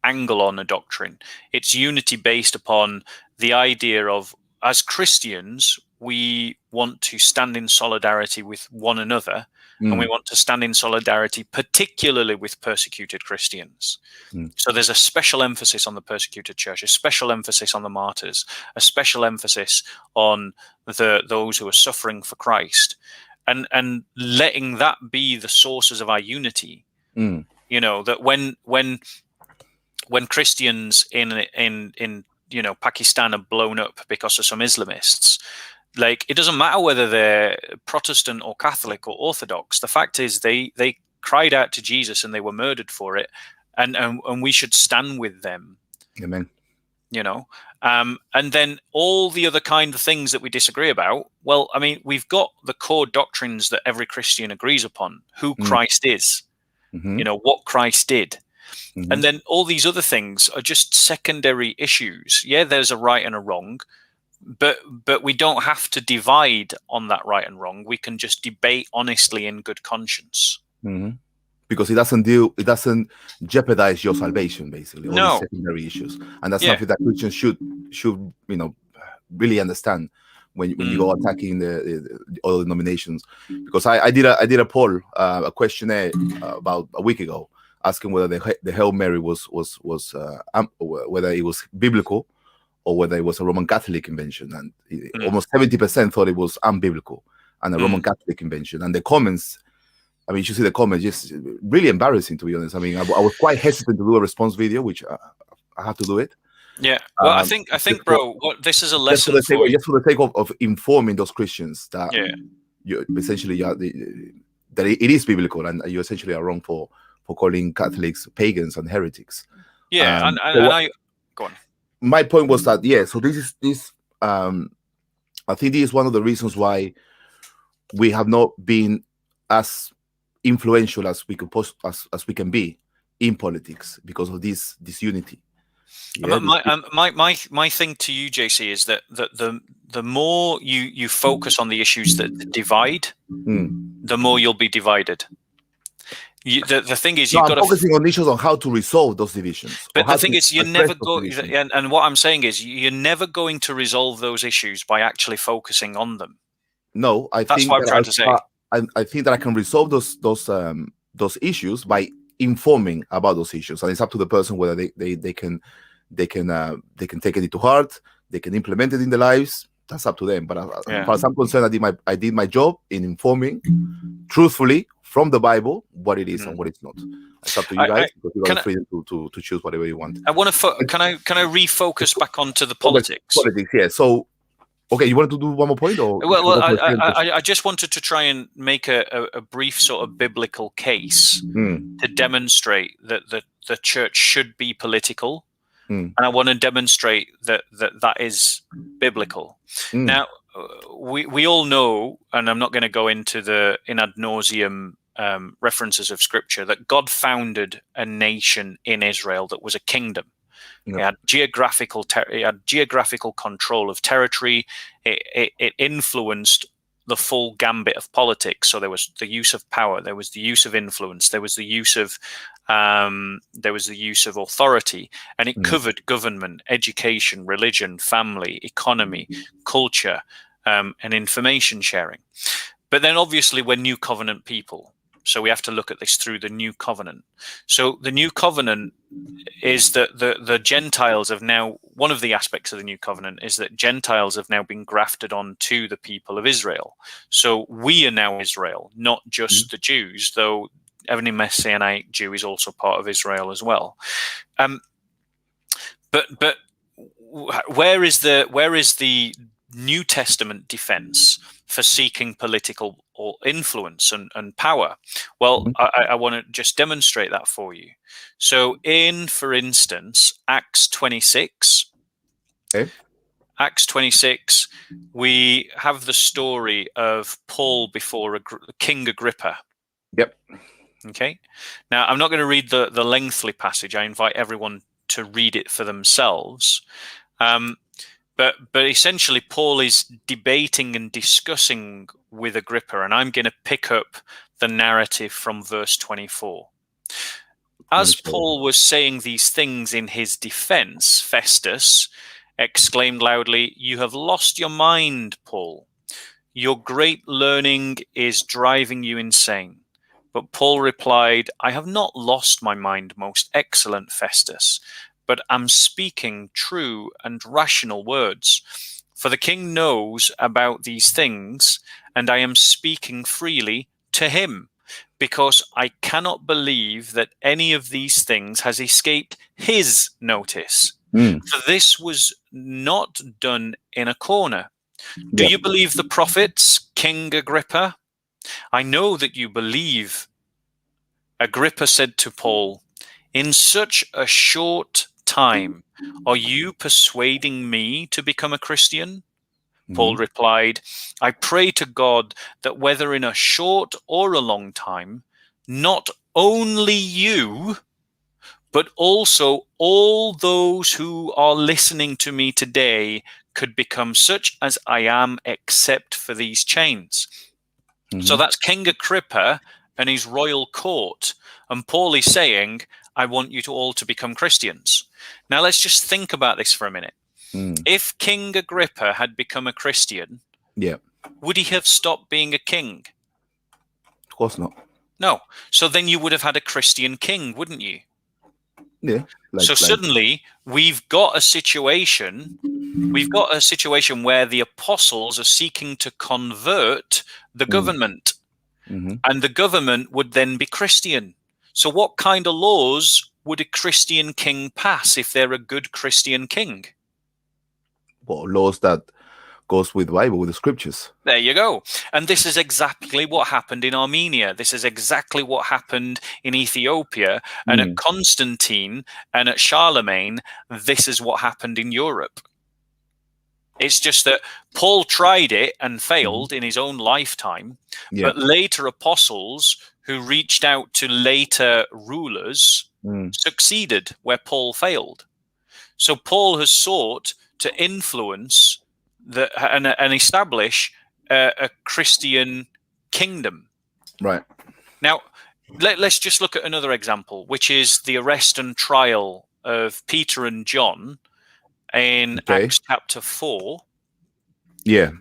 angle on a doctrine. It's unity based upon the idea of, as Christians, we want to stand in solidarity with one another, and we want to stand in solidarity particularly with persecuted Christians. So there's a special emphasis on the persecuted church, a special emphasis on the martyrs, a special emphasis on those who are suffering for Christ, and letting that be the sources of our unity. That when Christians in Pakistan are blown up because of some Islamists, it doesn't matter whether they're Protestant or Catholic or Orthodox. The fact is they cried out to Jesus and they were murdered for it, and we should stand with them. Amen. And then all the other kind of things that we disagree about, well, I mean, we've got the core doctrines that every Christian agrees upon: who Christ is, what Christ did. And then all these other things are just secondary issues. Yeah, there's a right and a wrong, but we don't have to divide on that right and wrong. We can just debate honestly in good conscience. Because it doesn't jeopardize your salvation, basically. All these secondary issues, and that's something that Christians should really understand when you go attacking the other denominations. Because I did a poll, a questionnaire about a week ago, asking whether the Hail Mary was whether it was biblical or whether it was a Roman Catholic invention, and almost 70% thought it was unbiblical and a Roman Catholic invention. And the comments, I mean, you should see the comments, just really embarrassing, to be honest. I mean, I was quite hesitant to do a response video, which I have to do it. Yeah. Well, I Um, think, just for, bro, what this is a lesson for you. just for the sake of informing those Christians that Yeah. you essentially that it is biblical, and you essentially are wrong for calling Catholics pagans and heretics. Yeah. And So I go on. my point was that so this I think this is one of the reasons why we have not been as influential as we could as we can be in politics, because of this disunity. Yeah, My thing to you, JC, is that the more you focus on the issues that divide, the more you'll be divided. The thing is, no, you've I'm got to. focusing on issues on how to resolve those divisions. But the thing is, you're never going. going. And what I'm saying is, you're never going to resolve those issues by actually focusing on them. No, That's what I'm trying to say. I think that I can resolve those issues by informing about those issues, and it's up to the person whether they can take it to heart, they can implement it in their lives. That's up to them. But as far as I'm concerned, I did my job in informing truthfully from the Bible what it is and what it's not. It's up to you guys, because you have freedom to choose whatever you want. I want to. Can I refocus back onto the politics? Politics, yeah. So, okay, you wanted to do one more point, or well, I just wanted to try and make a brief sort of biblical case to demonstrate that the church should be political, and I want to demonstrate that is biblical. Now, we all know, and I'm not going to go into the in ad nauseum references of Scripture, that God founded a nation in Israel that was a kingdom. It had geographical control of territory. It influenced the full gambit of politics. So there was the use of power, there was the use of influence, there was the use of authority, and it covered government, education, religion, family, economy, culture, and information sharing. But then obviously we're New Covenant people, so we have to look at this through the New Covenant. So the New Covenant is that the Gentiles have now, one of the aspects of the New Covenant is that Gentiles have now been grafted on to the people of Israel. So we are now Israel, not just the Jews, though every Messianic Jew is also part of Israel as well. But where is the New Testament defense for seeking political or influence and power? Well, I want to just demonstrate that for you. So for instance, Acts 26. Okay. Acts 26, we have the story of Paul before King Agrippa. Yep. Okay. Now, I'm not going to read the lengthy passage. I invite everyone to read it for themselves. But essentially, Paul is debating and discussing with Agrippa, and I'm going to pick up the narrative from verse 24. As Paul was saying these things in his defense, Festus exclaimed loudly, "You have lost your mind, Paul. Your great learning is driving you insane." But Paul replied, "I have not lost my mind, most excellent Festus, but am speaking true and rational words. For the king knows about these things, and I am speaking freely to him, because I cannot believe that any of these things has escaped his notice. For this was not done in a corner. Do you believe the prophets, King Agrippa? I know that you believe." Agrippa said to Paul, "In such a short time, are you persuading me to become a Christian?" Paul replied, "I pray to God that whether in a short or a long time, not only you, but also all those who are listening to me today could become such as I am, except for these chains." So that's King Agrippa and his royal court. And Paul is saying, "I want you all to become Christians." Now, let's just think about this for a minute. If King Agrippa had become a Christian, would he have stopped being a king? Of course not. No. So then you would have had a Christian king, wouldn't you? Yeah. Suddenly we've got a situation where the apostles are seeking to convert the government, and the government would then be Christian. So what kind of laws would a Christian king pass if they're a good Christian king? Well, laws that goes with Bible, with the scriptures. There you go. And this is exactly what happened in Armenia. This is exactly what happened in Ethiopia. And at Constantine and at Charlemagne, this is what happened in Europe. It's just that Paul tried it and failed in his own lifetime, but later apostles who reached out to later rulers succeeded where Paul failed. So Paul has sought to influence and establish a Christian kingdom. Right. Now, let's just look at another example, which is the arrest and trial of Peter and John in Acts chapter 4. Yeah.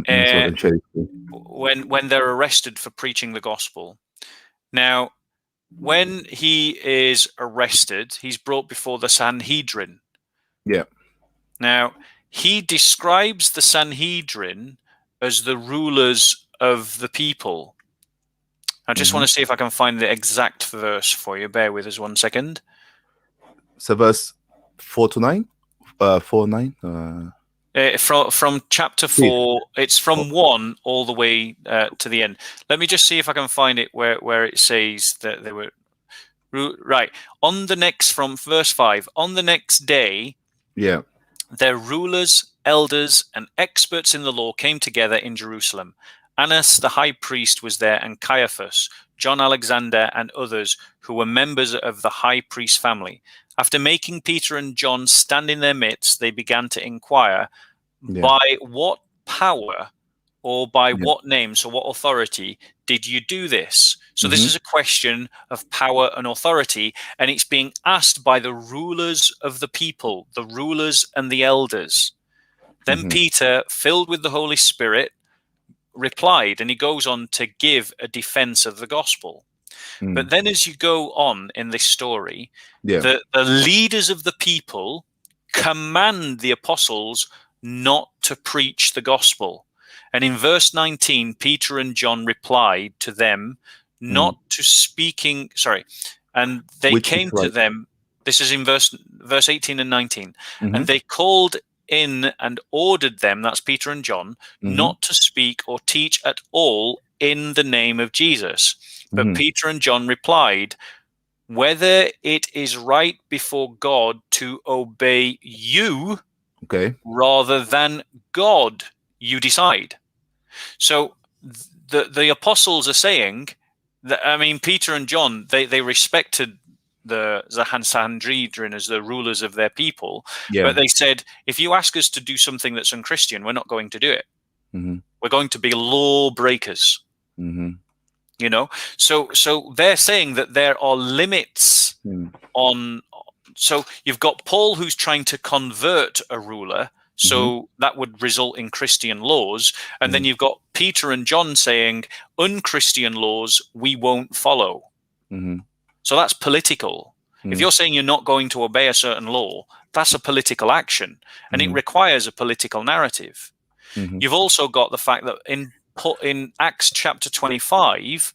When they're arrested for preaching the gospel. Now, when he is arrested, he's brought before the Sanhedrin. Yeah. Now, he describes the Sanhedrin as the rulers of the people. I just want to see if I can find the exact verse for you. Bear with us 1 second. So verse 4-9? 4-9? From chapter 4, it's from 1 all the way to the end. Let me just see if I can find it where it says that they were... Right. On the next, from verse 5, on the next day... Yeah. Their rulers, elders, and experts in the law came together in Jerusalem. Annas the high priest was there, and Caiaphas, John Alexander, and others who were members of the high priest family. After making Peter and John stand in their midst, they began to inquire, by what power or by what name, so what authority did you do this? So this is a question of power and authority, and it's being asked by the rulers of the people, the rulers and the elders. Then Peter, filled with the Holy Spirit, replied, and he goes on to give a defense of the gospel. But then as you go on in this story, the leaders of the people command the apostles not to preach the gospel. And in verse 19, Peter and John replied to them, not to speaking, and they came to them. This is in verse 18 and 19. And they called in and ordered them, that's Peter and John, not to speak or teach at all in the name of Jesus. But Peter and John replied, whether it is right before God to obey you rather than God, you decide. So the apostles are saying that, I mean, Peter and John, they respected the Sanhedrin as the rulers of their people, but they said, if you ask us to do something that's unchristian, we're not going to do it. We're going to be lawbreakers. You know, so they're saying that there are limits on. So you've got Paul who's trying to convert a ruler, so that would result in Christian laws, and then you've got Peter and John saying unchristian laws we won't follow. So that's political. If you're saying you're not going to obey a certain law, that's a political action, and it requires a political narrative. You've also got the fact that in Acts chapter 25,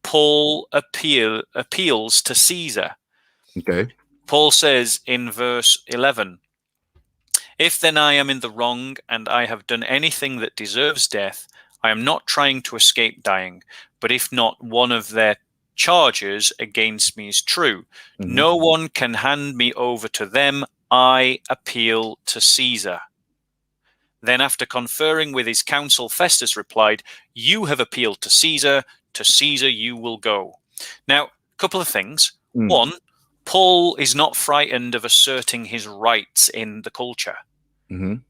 Paul appeals to Caesar. Paul says in verse 11, if then I am in the wrong and I have done anything that deserves death, I am not trying to escape dying, but if not one of their charges against me is true, no one can hand me over to them. I appeal to Caesar. Then after conferring with his council, Festus replied, you have appealed to Caesar you will go. Now, a couple of things. One, Paul is not frightened of asserting his rights in the culture.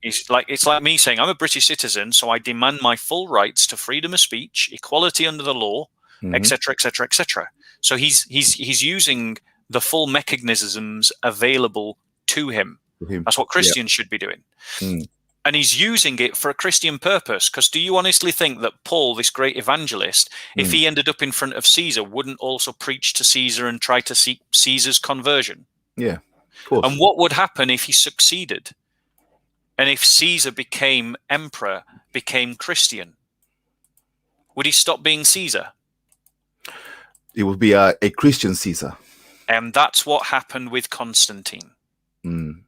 It's like me saying, I'm a British citizen, so I demand my full rights to freedom of speech, equality under the law, etc., etc., etc. So he's using the full mechanisms available to him. That's what Christians should be doing. And he's using it for a Christian purpose. Because do you honestly think that Paul, this great evangelist, if he ended up in front of Caesar, wouldn't also preach to Caesar and try to seek Caesar's conversion? Yeah, of course. And what would happen if he succeeded? And if Caesar became emperor, became Christian? Would he stop being Caesar? It would be a Christian Caesar. And that's what happened with Constantine. Mm.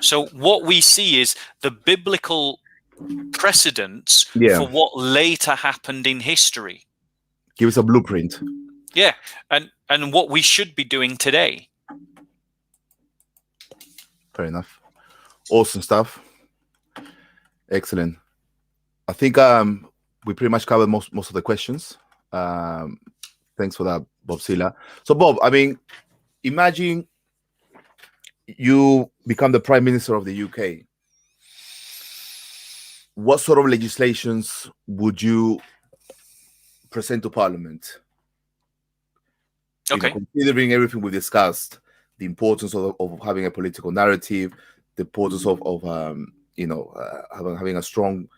So what we see is the biblical precedents Yeah. for what later happened in history. Give us a blueprint. Yeah, and what we should be doing today. Fair enough. Awesome stuff. Excellent. I think we pretty much covered most of the questions. Thanks for that, Bob Silla. So, Bob, I mean, imagine you become the Prime Minister of the UK. What sort of legislations would you present to Parliament? Okay. Considering everything we discussed, the importance of having a political narrative, the importance of having a strong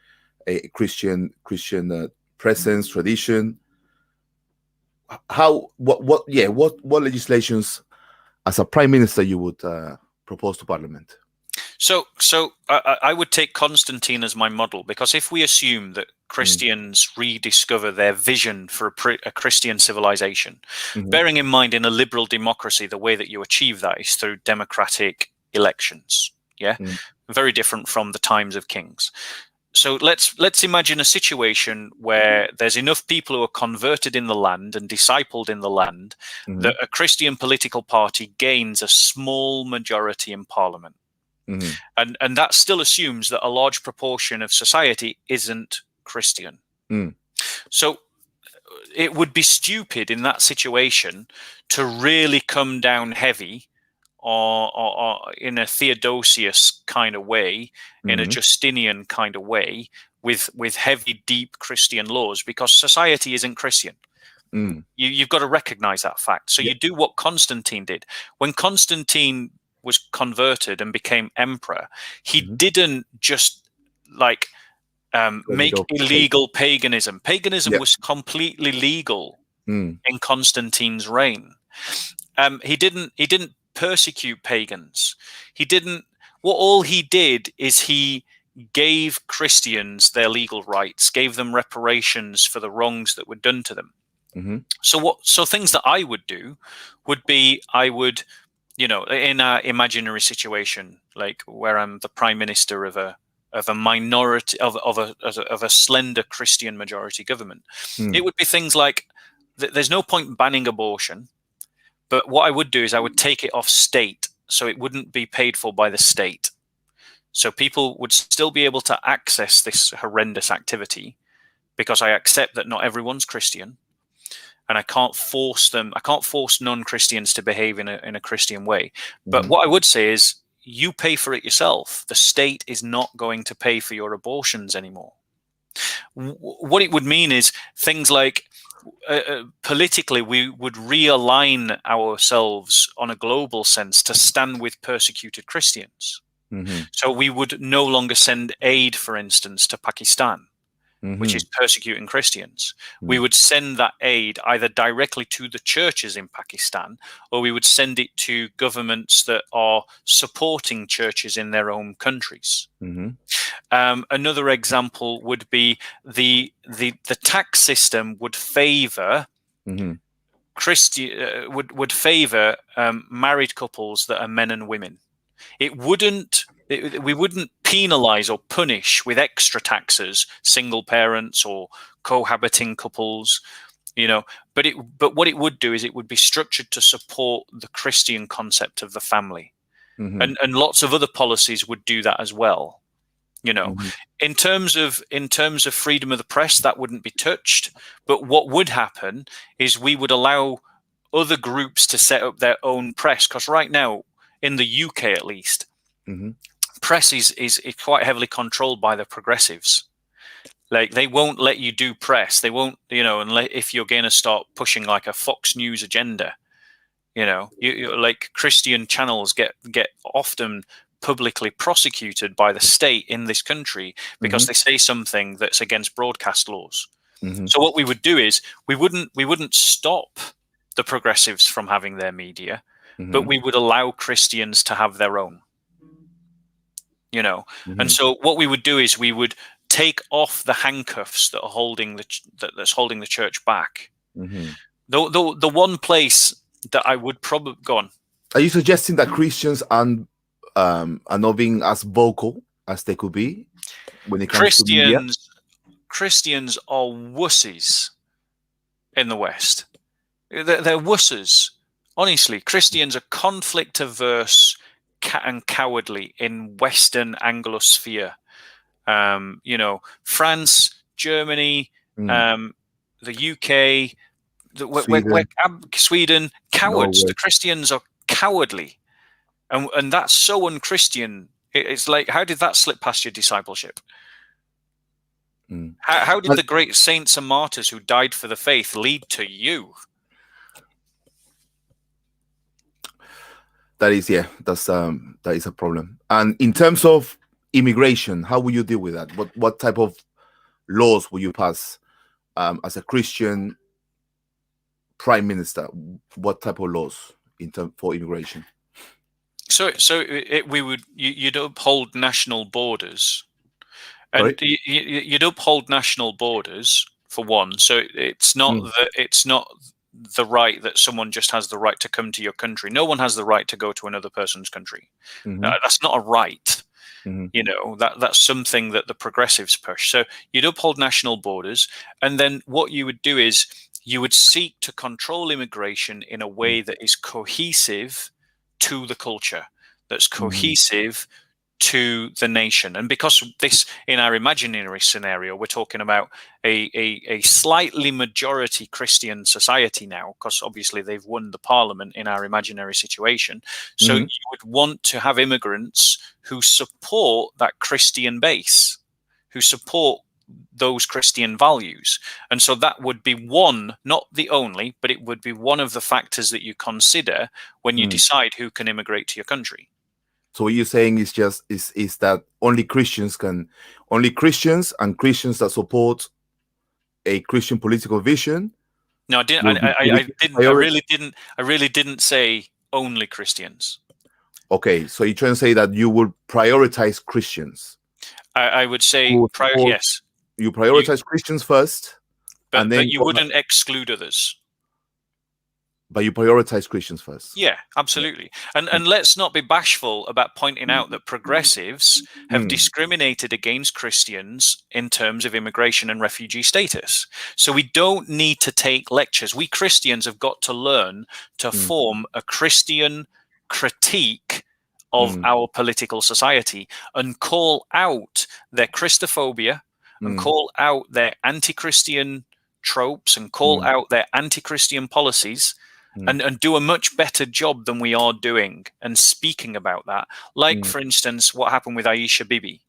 Christian presence, tradition. What legislations as a Prime Minister you would propose to Parliament? So I would take Constantine as my model, because if we assume that Christians rediscover their vision for a Christian civilization, bearing in mind in a liberal democracy, the way that you achieve that is through democratic elections. Yeah, very different from the times of kings. So let's imagine a situation where there's enough people who are converted in the land and discipled in the land that a Christian political party gains a small majority in Parliament. And that still assumes that a large proportion of society isn't Christian. So it would be stupid in that situation to really come down heavy or in a Theodosius kind of way, in a Justinian kind of way, with heavy, deep Christian laws, because society isn't Christian. You've got to recognize that fact. So you do what Constantine did. When Constantine was converted and became emperor, he didn't just make illegal paganism. Paganism was completely legal in Constantine's reign. He didn't persecute pagans. All he did is he gave Christians their legal rights, gave them reparations for the wrongs that were done to them. So things that I would do would be, I would, in an imaginary situation, like where I'm the prime minister of a minority of a slender Christian majority government, it would be things like there's no point banning abortion, but what I would do is I would take it off state, so it wouldn't be paid for by the state. So people would still be able to access this horrendous activity, because I accept that not everyone's Christian. And I can't force them. I can't force non-Christians to behave in a Christian way. But what I would say is, you pay for it yourself. The state is not going to pay for your abortions anymore. What it would mean is things like politically, we would realign ourselves on a global sense to stand with persecuted Christians. So we would no longer send aid, for instance, to Pakistan, which is persecuting Christians. We would send that aid either directly to the churches in Pakistan, or we would send it to governments that are supporting churches in their own countries. Another example would be the tax system would favor would favor married couples that are men and women. We wouldn't penalize or punish with extra taxes single parents or cohabiting couples, but what it would do is it would be structured to support the Christian concept of the family. And lots of other policies would do that as well. In terms of freedom of the press, that wouldn't be touched. But what would happen is we would allow other groups to set up their own press, because right now, in the UK at least, press is quite heavily controlled by the progressives. Like, they won't let you do press. They won't, unless if you're going to start pushing like a Fox News agenda. Like Christian channels get often publicly prosecuted by the state in this country because they say something that's against broadcast laws. So what we would do is we wouldn't stop the progressives from having their media, but we would allow Christians to have their own. And so what we would do is we would take off the handcuffs that are holding that's holding the church back. The one place that I would probably go on. Are you suggesting that Christians are not being as vocal as they could be when it comes to media? Christians are wussies in the West. They're wusses. Honestly, Christians are conflict averse and cowardly in Western Anglosphere. France, Germany, the UK, Sweden, cowards. The Christians are cowardly, and that's so unchristian. It's like, how did that slip past your discipleship? How did the great saints and martyrs who died for the faith lead to you? That is a problem. And in terms of immigration, how will you deal with that? What type of laws will you pass as a Christian prime minister? What type of laws for immigration? So you'd uphold national borders, and you'd uphold national borders for one. So it's not the right that someone just has the right to come to your country. No one has the right to go to another person's country. That's not a right. That's something that the progressives push. So you'd uphold national borders, and then what you would do is you would seek to control immigration in a way that is cohesive to the culture, that's cohesive to the nation. And because this, in our imaginary scenario, we're talking about a slightly majority Christian society now, because obviously they've won the parliament in our imaginary situation. So you would want to have immigrants who support that Christian base, who support those Christian values. And so that would be one, not the only, but it would be one of the factors that you consider when you decide who can immigrate to your country. So what you're saying is that only Christians and Christians that support a Christian political vision. No, I didn't. I really didn't say only Christians. Okay, so you're trying to say that you would prioritize Christians. I would say yes. You prioritize Christians first, but you wouldn't exclude others. But you prioritize Christians first. Yeah, absolutely. And let's not be bashful about pointing out that progressives have discriminated against Christians in terms of immigration and refugee status. So we don't need to take lectures. We Christians have got to learn to form a Christian critique of our political society and call out their Christophobia and call out their anti-Christian tropes and call out their anti-Christian policies. And do a much better job than we are doing and speaking about that. Like, for instance, what happened with Aisha Bibi.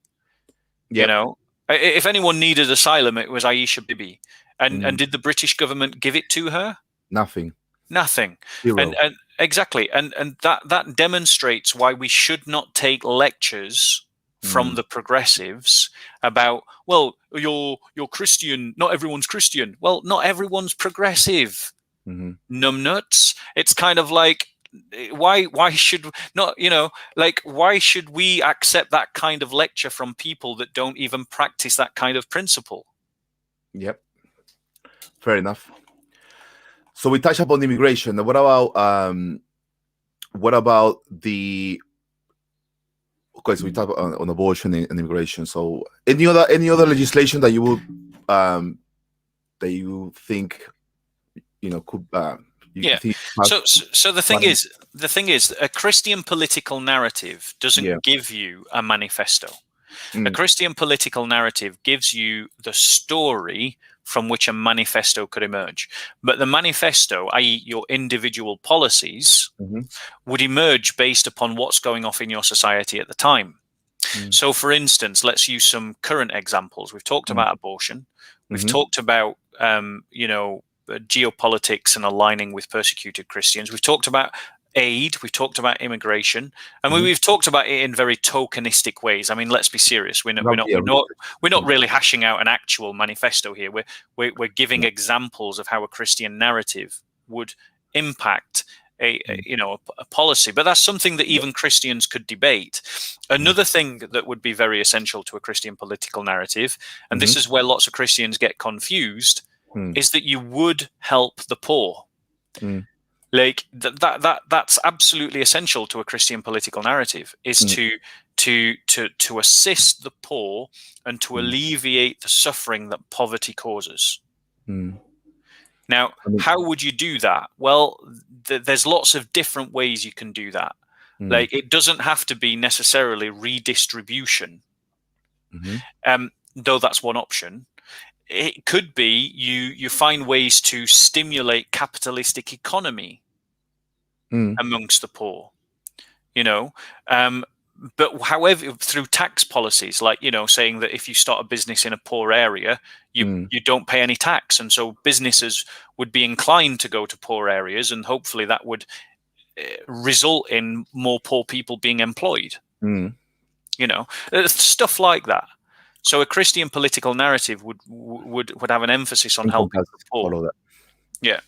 Yep. If anyone needed asylum, it was Aisha Bibi. And did the British government give it to her? Nothing. And exactly. And that demonstrates why we should not take lectures from the progressives about, well, you're Christian. Not everyone's Christian. Well, not everyone's progressive. Numbnuts. It's kind of like, why should we accept that kind of lecture from people that don't even practice that kind of principle? Yep, fair enough. So we touched upon immigration. What about the? Of course, we talk on abortion and immigration. So any other legislation that you would that you think could so the thing is a Christian political narrative doesn't give you a manifesto. A Christian political narrative gives you the story from which a manifesto could emerge, but the manifesto, i.e. your individual policies, would emerge based upon what's going on in your society at the time. So for instance, let's use some current examples. We've talked about abortion. We've talked about geopolitics and aligning with persecuted Christians. We've talked about aid. We've talked about immigration, and we've talked about it in very tokenistic ways. I mean, let's be serious. We're not really hashing out an actual manifesto here. We're giving examples of how a Christian narrative would impact a policy, but that's something that even Christians could debate. Another thing that would be very essential to a Christian political narrative, and this is where lots of Christians get confused, is that you would help the poor. Like that's absolutely essential to a Christian political narrative, is to assist the poor and to alleviate the suffering that poverty causes. Now, how would you do that? Well, there's lots of different ways you can do that. Like, it doesn't have to be necessarily redistribution, though that's one option. It could be you find ways to stimulate capitalistic economy amongst the poor, you know. But however, through tax policies, like, you know, saying that if you start a business in a poor area, you don't pay any tax, and so businesses would be inclined to go to poor areas, and hopefully that would result in more poor people being employed. You know, stuff like that. So a Christian political narrative would have an emphasis on helping the poor. Follow that. Yeah.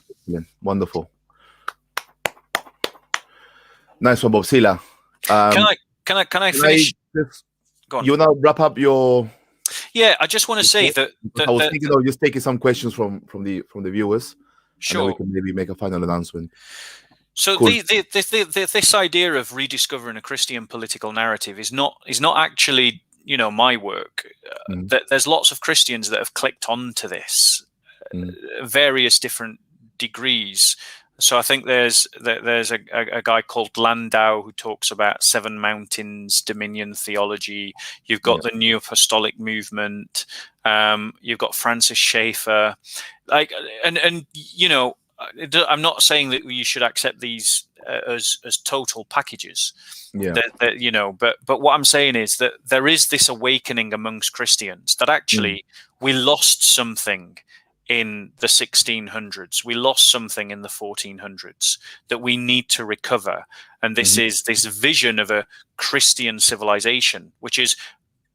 Wonderful. Nice one, Bobsila. Can I finish? Go on. You want to wrap up your? Yeah, I just want to say that I was thinking of just taking some questions from the viewers. Sure. And then we can maybe make a final announcement. So cool. This idea of rediscovering a Christian political narrative is not actually, you know, my work. There's lots of Christians that have clicked onto this, various different degrees. So I think there's a guy called Landau who talks about Seven Mountains Dominion theology. You've got the New Apostolic Movement. You've got Francis Schaeffer. Like, and you know, I'm not saying that you should accept these as total packages. You know, but what I'm saying is that there is this awakening amongst Christians that actually we lost something in the 1600s. We lost something in the 1400s that we need to recover. And this is this vision of a Christian civilization, which is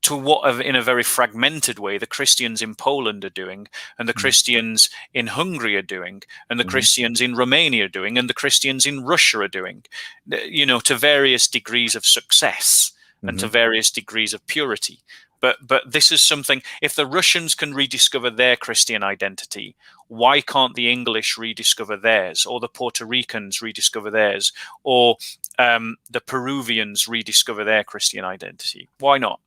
to what, in a very fragmented way, the Christians in Poland are doing, and the Christians in Hungary are doing, and the Christians in Romania are doing, and the Christians in Russia are doing, you know, to various degrees of success and to various degrees of purity. But this is something, if the Russians can rediscover their Christian identity, why can't the English rediscover theirs, or the Puerto Ricans rediscover theirs, or the Peruvians rediscover their Christian identity? Why not?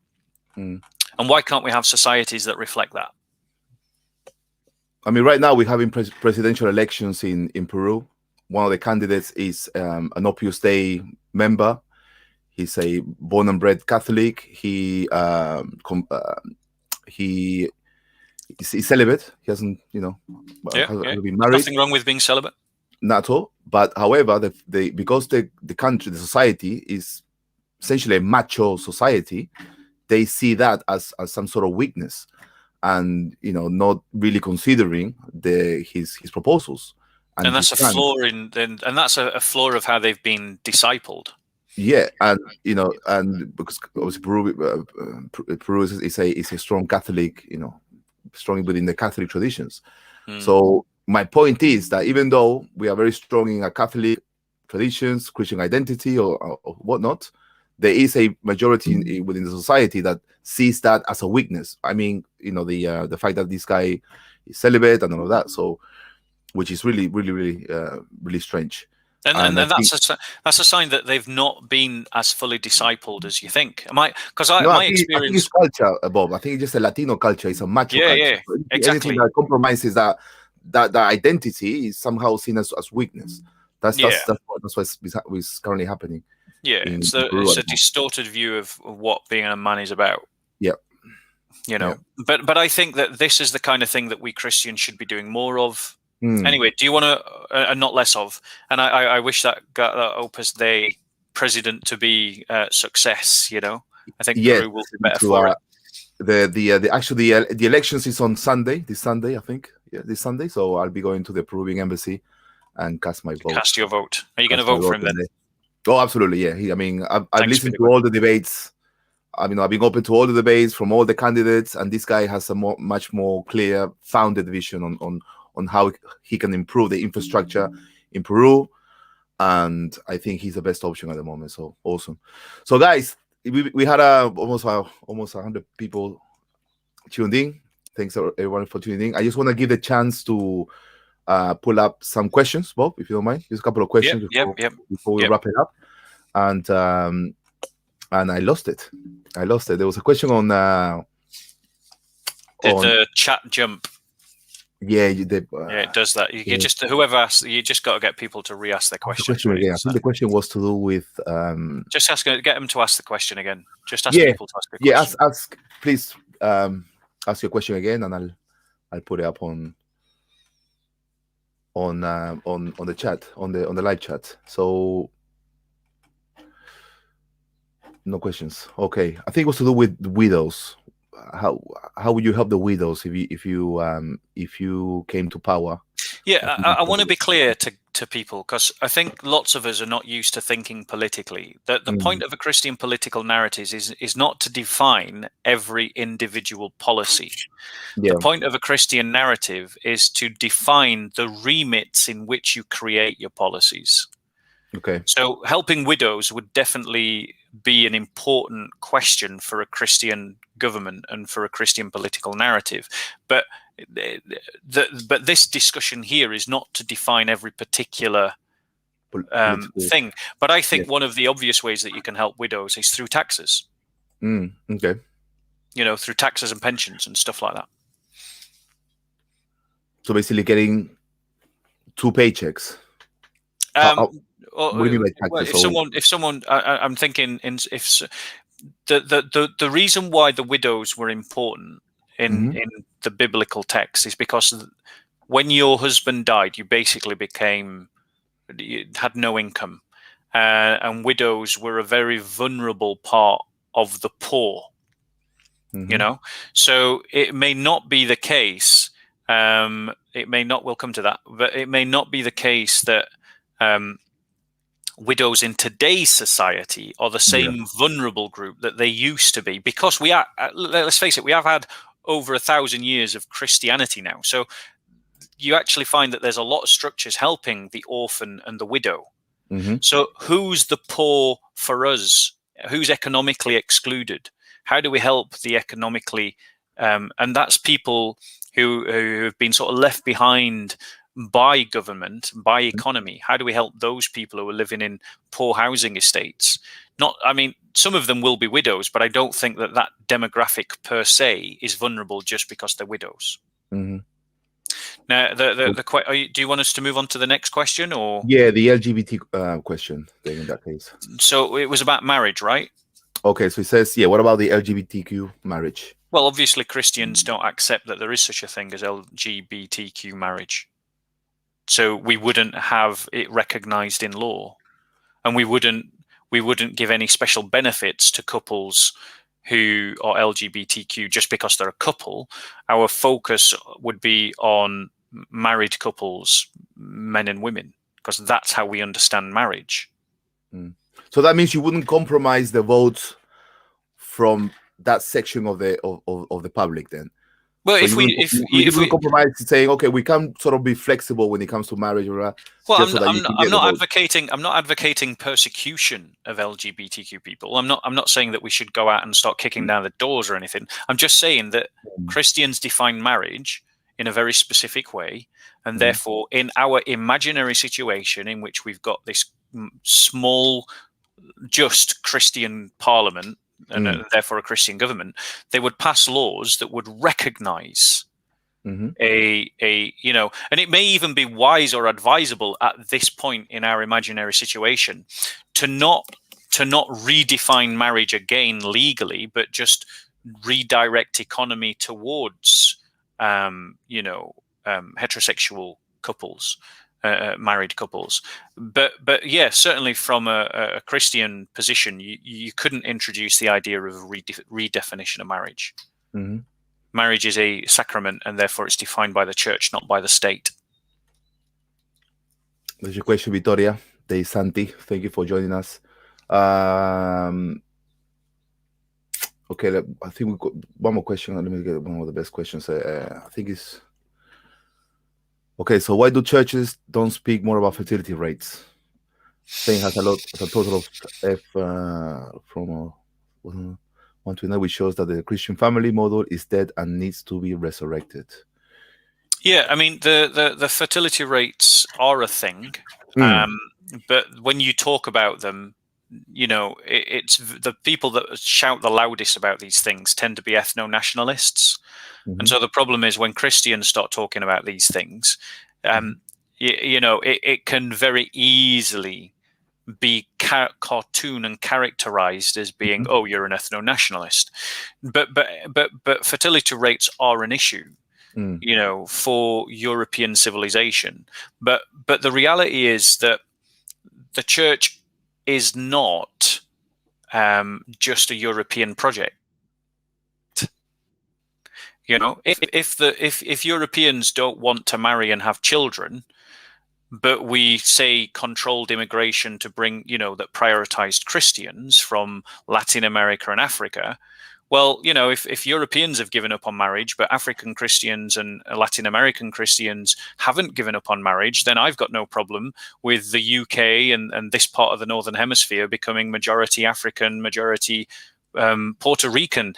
And why can't we have societies that reflect that? I mean, right now we're having presidential elections in Peru. One of the candidates is an Opus Dei member. He's a born and bred Catholic. He's celibate. He hasn't, you know, hasn't been married. Nothing wrong with being celibate. Not at all. But however, because the country, the society is essentially a macho society, they see that as some sort of weakness, and, you know, not really considering his proposals. And that's a flaw and that's a flaw of how they've been discipled. Yeah, and, you know, and because obviously Peru is a strong Catholic, you know, strong within the Catholic traditions. So my point is that even though we are very strong in our Catholic traditions, Christian identity, or whatnot, there is a majority within the society that sees that as a weakness. I mean, you know, the fact that this guy is celibate and all of that, so, which is really, really, really, really strange. And that's a sign that they've not been as fully discipled as you think. My experience. I think it's culture, Bob. I think it's just a Latino culture. It's a macho culture. Yeah, exactly. Anything that compromises that identity is somehow seen as weakness. That's what's currently happening. Yeah, it's a distorted view of what being a man is about. Yeah. You know, but I think that this is the kind of thing that we Christians should be doing more of. Anyway, do you want to, not less of? And I wish that Opus Dei president to be success. You know, I think Peru will be better for it. The elections is on Sunday. This Sunday, I think. Yeah, this Sunday. So I'll be going to the Peruvian embassy and cast my vote. Cast your vote. Are you going to vote for him then? Oh, absolutely. Yeah. I mean, I've listened to all the debates. I mean, I've been open to all the debates from all the candidates, and this guy has a much more clear, founded vision on how he can improve the infrastructure in Peru, and I think he's the best option at the moment. So awesome. So guys, we had almost 100 people tuned in. Thanks everyone for tuning in. I just want to give the chance to pull up some questions, Bob, if you don't mind. Just a couple of questions before we wrap it up. And I lost it. There was a question on. Did the chat jump? Yeah, you did. Yeah, it does that. You just whoever asks, you just got to get people to re-ask their questions. I think the question was to do with. Just get them to ask the question again. Just ask people to ask the question. Yeah, ask please. Ask your question again, and I'll put it up on the chat, on the live chat. So no questions. Okay, I think it was to do with widows. How would you help the widows if you came to power? Yeah, I want to be clear to people, because I think lots of us are not used to thinking politically. The point of a Christian political narrative is not to define every individual policy. Yeah. The point of a Christian narrative is to define the remits in which you create your policies. Okay. So helping widows would definitely be an important question for a Christian government and for a Christian political narrative. But this discussion here is not to define every particular thing. But I think one of the obvious ways that you can help widows is through taxes. Okay. Through taxes and pensions and stuff like that. So basically getting 2 paychecks. If someone, I'm thinking, if the reason why the widows were important in the biblical text is because when your husband died, you basically you had no income, and widows were a very vulnerable part of the poor. So it may not be the case. We'll come to that, but it may not be the case that widows in today's society are the same vulnerable group that they used to be, because we are, let's face it, we have had over 1,000 years of Christianity now. So you actually find that there's a lot of structures helping the orphan and the widow. So who's the poor for us? Who's economically excluded? How do we help the economically? And that's people who have been sort of left behind by government, by economy. How do we help those people who are living in poor housing estates? Some of them will be widows, but I don't think that demographic per se is vulnerable just because they're widows. Now, do you want us to move on to the next question, or? Yeah, the LGBT question in that case. So it was about marriage, right? Okay, so it says, what about the LGBTQ marriage? Well, obviously Christians don't accept that there is such a thing as LGBTQ marriage. So we wouldn't have it recognized in law, and we wouldn't give any special benefits to couples who are LGBTQ just because they're a couple. Our focus would be on married couples, men and women, because that's how we understand marriage. So that means you wouldn't compromise the votes from that section of the public then? Well, so if we compromise, saying, okay, we can sort of be flexible when it comes to marriage. Well, I'm not advocating persecution of LGBTQ people. I'm not saying that we should go out and start kicking down the doors or anything. I'm just saying that Christians define marriage in a very specific way, and therefore, in our imaginary situation in which we've got this small, just Christian parliament, and therefore a Christian government, they would pass laws that would recognize and it may even be wise or advisable at this point in our imaginary situation to not redefine marriage again legally, but just redirect economy towards heterosexual couples, married couples. But yeah, certainly from a Christian position, you couldn't introduce the idea of a redefinition of marriage. Marriage is a sacrament, and therefore it's defined by the church, not by the state. There's your question, Victoria De Santi. Thank you for joining us. Okay, I think we've got one more question. Let me get one of the best questions. I think it's okay. So why do churches don't speak more about fertility rates? Saying has a total of from 1 to 9, which shows that the Christian family model is dead and needs to be resurrected. Yeah, I mean the fertility rates are a thing, Mm, but when you talk about them, it's the people that shout the loudest about these things tend to be ethno-nationalists, and mhm, so the problem is when Christians start talking about these things, mhm, it can very easily be cartoon and characterized as being, mhm, oh, you're an ethno-nationalist, but fertility rates are an issue, mm, for European civilization. But the reality is that the church is not just a European project. If Europeans don't want to marry and have children, but we say controlled immigration to bring, that prioritized Christians from Latin America and Africa. Well, if Europeans have given up on marriage, but African Christians and Latin American Christians haven't given up on marriage, then I've got no problem with the UK and this part of the Northern Hemisphere becoming majority African, majority Puerto Rican.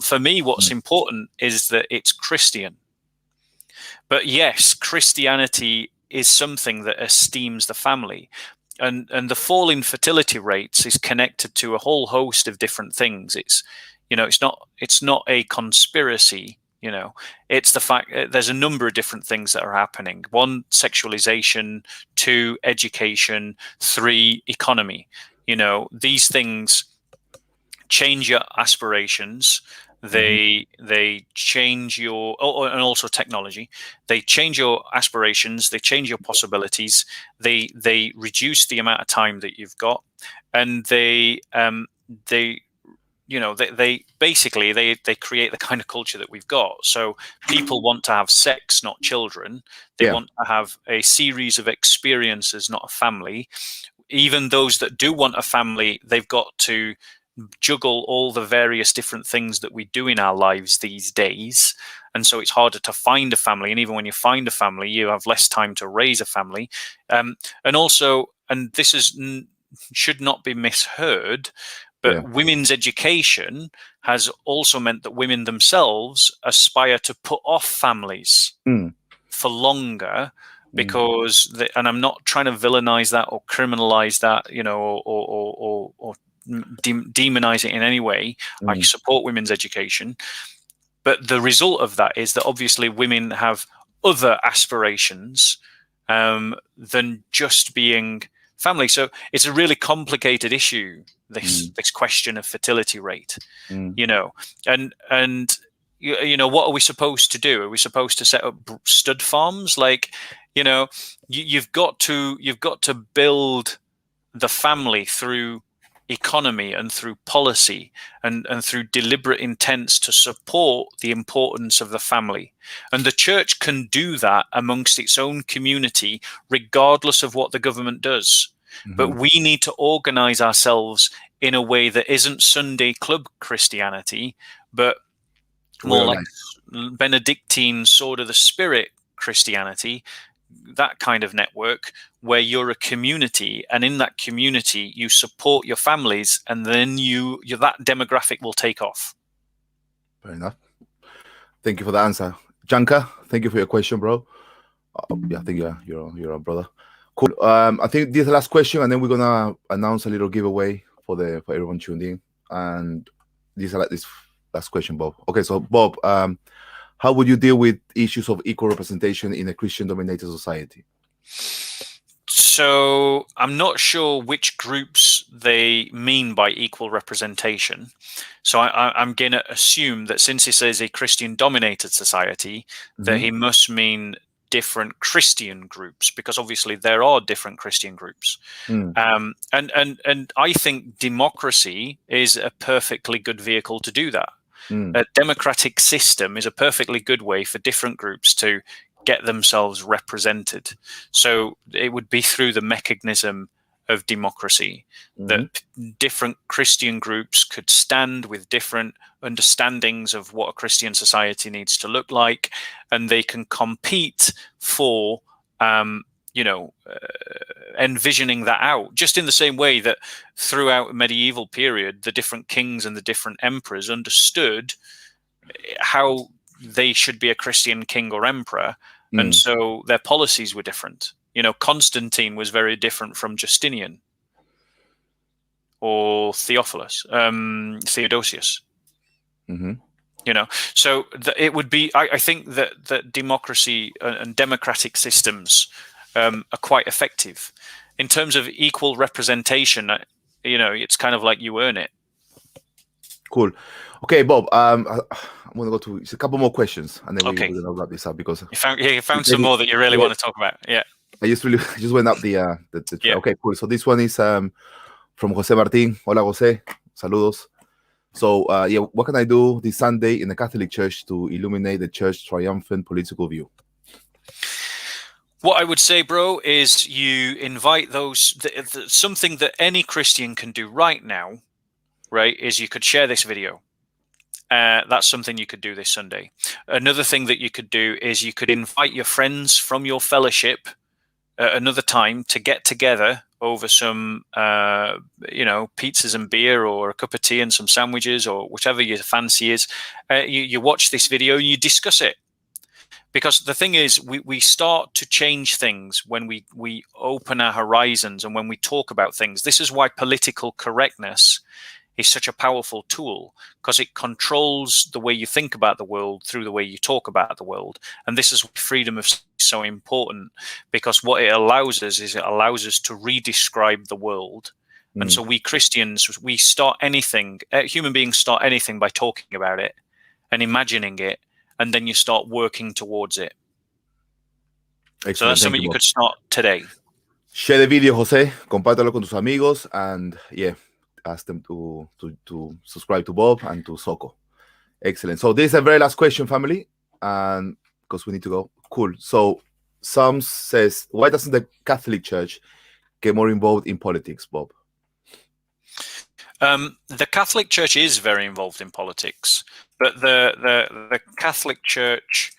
For me, what's mm, important is that it's Christian. But yes, Christianity is something that esteems the family. And the fall in fertility rates is connected to a whole host of different things. It's not a conspiracy. It's the fact there's a number of different things that are happening. One, sexualization. Two, education. Three, economy. These things change your aspirations. mhm, They change your and also technology. They change your aspirations. They change your possibilities. They reduce the amount of time that you've got, and they they basically they create the kind of culture that we've got. So people want to have sex, not children. They yeah, want to have a series of experiences, not a family. Even those that do want a family, they've got to juggle all the various different things that we do in our lives these days. And so it's harder to find a family. And even when you find a family, you have less time to raise a family. And also, and this should not be misheard, yeah, but women's education has also meant that women themselves aspire to put off families mm, for longer mm, because and I'm not trying to villainize that or criminalize that, or demonize it in any way. I mm, support women's education, but the result of that is that obviously women have other aspirations than just being family. So it's a really complicated issue. This mm, this question of fertility rate, mm, you know, and what are we supposed to do? Are we supposed to set up stud farms? Like, you've got to build the family through economy and through policy and through deliberate intents to support the importance of the family. And the church can do that amongst its own community, regardless of what the government does. But mhm. we need to organize ourselves in a way that isn't Sunday club Christianity, but Way more of like life. Benedictine sword of the spirit Christianity, that kind of network where you're a community, and in that community you support your families, and then you that demographic will take off. Fair enough. Thank you for the answer, Janka. Thank you for your question, bro. Yeah, I think you're a brother. Cool. I think this is the last question, and then we're gonna announce a little giveaway for everyone tuned in. And this last question, Bob. Okay, so Bob, how would you deal with issues of equal representation in a Christian-dominated society? So I'm not sure which groups they mean by equal representation. So I'm going to assume that since he says a Christian-dominated society, that Mm-hmm. he must mean different Christian groups, because obviously there are different Christian groups. Mm, And I think democracy is a perfectly good vehicle to do that. mm, A democratic system is a perfectly good way for different groups to get themselves represented. So it would be through the mechanism of democracy that mm-hmm. different Christian groups could stand with different understandings of what a Christian society needs to look like, and they can compete for envisioning that out, just in the same way that throughout the medieval period, the different kings and the different emperors understood how they should be a Christian king or emperor, and so their policies were different. Constantine was very different from Justinian or Theodosius. So it would be. I think that democracy and democratic systems are quite effective in terms of equal representation. It's kind of like you earn it. Cool. Okay, Bob. I'm going to go to a couple more questions, and then we're going to wrap this up because you found some more that you really want to talk about. Yeah. I just went up the yeah. Okay, cool. So this one is from Jose Martin. Hola, Jose. Saludos. So what can I do this Sunday in the Catholic Church to illuminate the Church's triumphant political view? What I would say, bro, is you invite those. Something that any Christian can do right now, right, is you could share this video. That's something you could do this Sunday. Another thing that you could do is you could invite your friends from your fellowship another time to get together over some, pizzas and beer, or a cup of tea and some sandwiches, or whichever your fancy is. You watch this video and you discuss it. Because the thing is, we start to change things when we open our horizons and when we talk about things. This is why political correctness is such a powerful tool, because it controls the way you think about the world through the way you talk about the world. And this is why freedom of speech is so important, because what it allows us is it allows us to redescribe the world. And so we Christians, we start anything, human beings start anything by talking about it and imagining it, and then you start working towards it. Excellent. So that's something you could start today. Share the video, Jose. Compártelo con tus amigos, and ask them to subscribe to Bob and to SOCO. Excellent. So this is a very last question, family, and because we need to go. Cool. So some says, why doesn't the Catholic Church get more involved in politics, Bob? The Catholic Church is very involved in politics, but the Catholic Church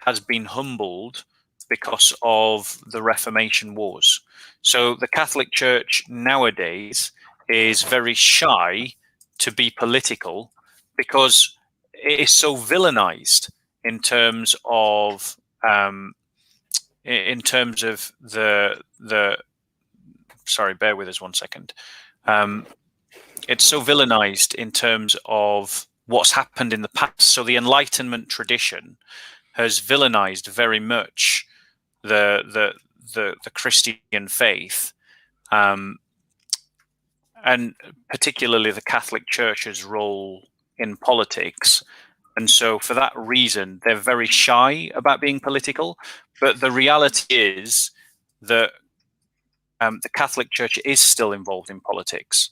has been humbled because of the Reformation Wars. So the Catholic Church nowadays is very shy to be political because it is so villainized in terms of the sorry, bear with us 1 second. It's so villainized in terms of what's happened in the past. So the Enlightenment tradition has villainized very much the Christian faith, and particularly the Catholic Church's role in politics. And so for that reason, they're very shy about being political. But the reality is that the Catholic Church is still involved in politics.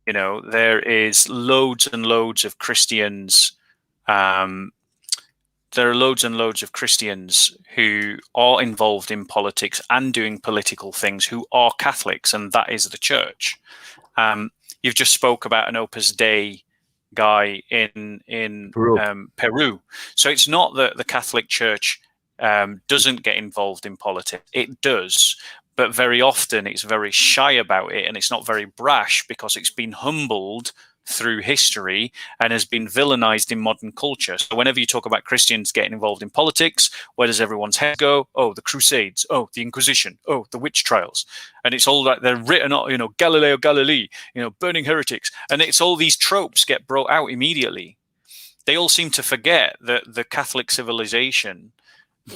There is loads and loads of Christians. There are loads and loads of Christians who are involved in politics and doing political things who are Catholics, and that is the church. You've just spoke about an Opus Dei guy in Peru. So it's not that the Catholic Church doesn't get involved in politics. It does, but very often it's very shy about it, and it's not very brash because it's been humbled through history and has been villainized in modern culture. So whenever you talk about Christians getting involved in politics, where does everyone's head go? Oh, the Crusades. Oh, the Inquisition. Oh, the witch trials. And it's all like they're written on, Galileo Galilei, burning heretics. And it's all these tropes get brought out immediately. They all seem to forget that the Catholic civilization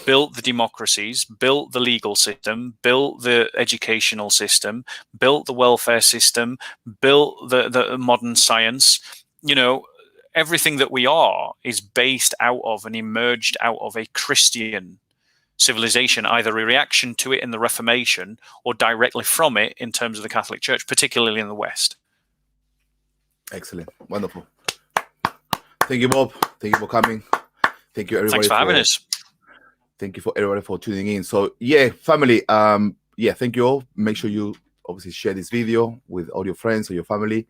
built the democracies, built the legal system, built the educational system, built the welfare system, built the modern science. Everything that we are is based out of and emerged out of a Christian civilization, either a reaction to it in the Reformation or directly from it in terms of the Catholic Church, particularly in the West. Excellent. Wonderful. Thank you, Bob. Thank you for coming. Thank you, everybody. Thanks for having us. Thank you for everybody for tuning in. So family, thank you all. Make sure you obviously share this video with all your friends or your family,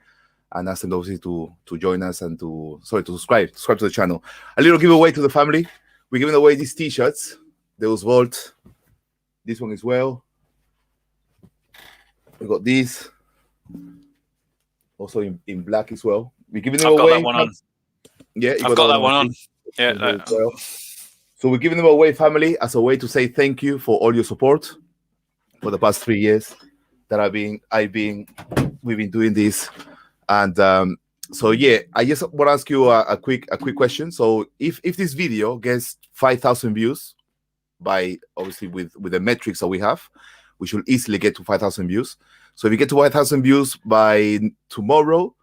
and ask them obviously to join us and to subscribe to the channel. A little giveaway to the family. We're giving away these t-shirts. Those Volt. This one as well. We got these. Also in black as well. We're giving them away. Got that one on. Yeah, I've got that one on. Yeah. Well. So we're giving them away, family, as a way to say thank you for all your support for the past 3 years that we've been doing this. And so yeah, I just want to ask you a quick question. So if this video gets 5,000 views, by obviously with the metrics that we have, we should easily get to 5,000 views. So if you get to 5,000 views by tomorrow,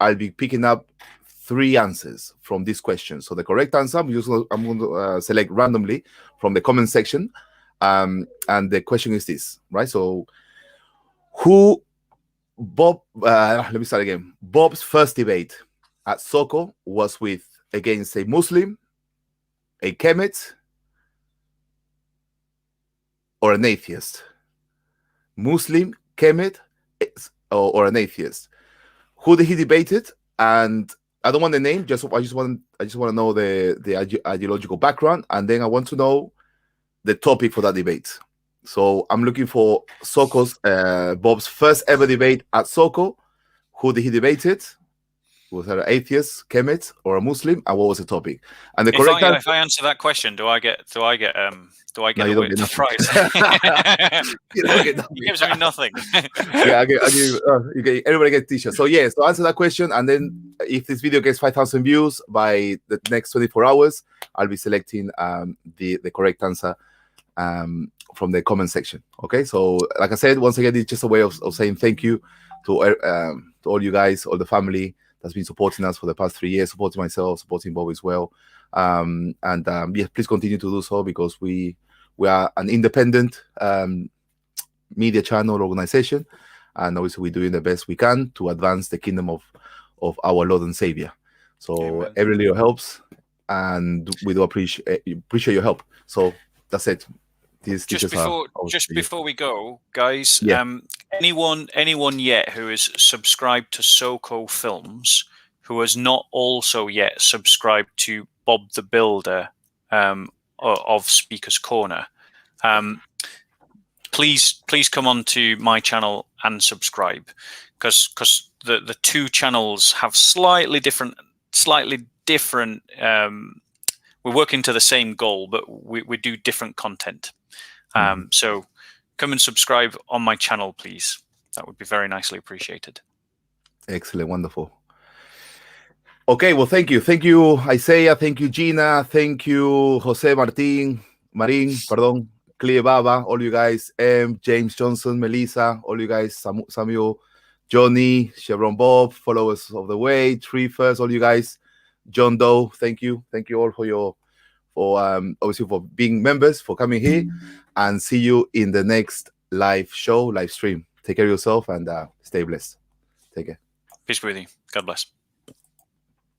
I'll be picking up 3 answers from this question. So the correct answer, I'm going to select randomly from the comment section. And the question is this, right? So let me start again. Bob's first debate at SOCO was against a Muslim, a Kemet, or an atheist. Muslim, Kemet, or an atheist. Who did he debated? And I don't want the name. I just want to know the ideological background, and then I want to know the topic for that debate. So I'm looking for SOCO's Bob's first ever debate at SOCO. Who did he debated? Was it an atheist, Kemet, or a Muslim? And what was the topic? And the correct answer. If I answer that question, do I get No, a prize? You don't get nothing. He gives me nothing. Yeah, everybody gets t-shirts. So yeah, so answer that question, and then if this video gets 5,000 views by the next 24 hours, I'll be selecting the correct answer from the comment section. Okay, so like I said, once again, it's just a way of saying thank you to all you guys, all the family that's been supporting us for the past 3 years, supporting myself, supporting Bob as well. Yeah, please continue to do so, because we are an independent media channel organization, and obviously we're doing the best we can to advance the kingdom of our Lord and Savior. So Amen. every little helps, and we do appreciate your help. So that's it. Just before we go, guys, Yeah. anyone yet who is subscribed to SOCO Films who has not also yet subscribed to Bob the Builder of Speaker's Corner, please come on to my channel and subscribe, because the 2 channels have slightly different. We're working to the same goal, but we do different content. So come and subscribe on my channel, please. That would be very nicely appreciated. Excellent, wonderful. Okay, well, thank you, Isaiah, thank you, Gina, thank you, Jose Marin, Clea Baba, all you guys, James Johnson, Melissa, all you guys, Samuel, Johnny, Chevron Bob, followers of the way, Tree First, all you guys, John Doe, thank you all for obviously for being members, for coming here, and see you in the next live stream. Take care of yourself and stay blessed. Take care. Peace be with you. God bless.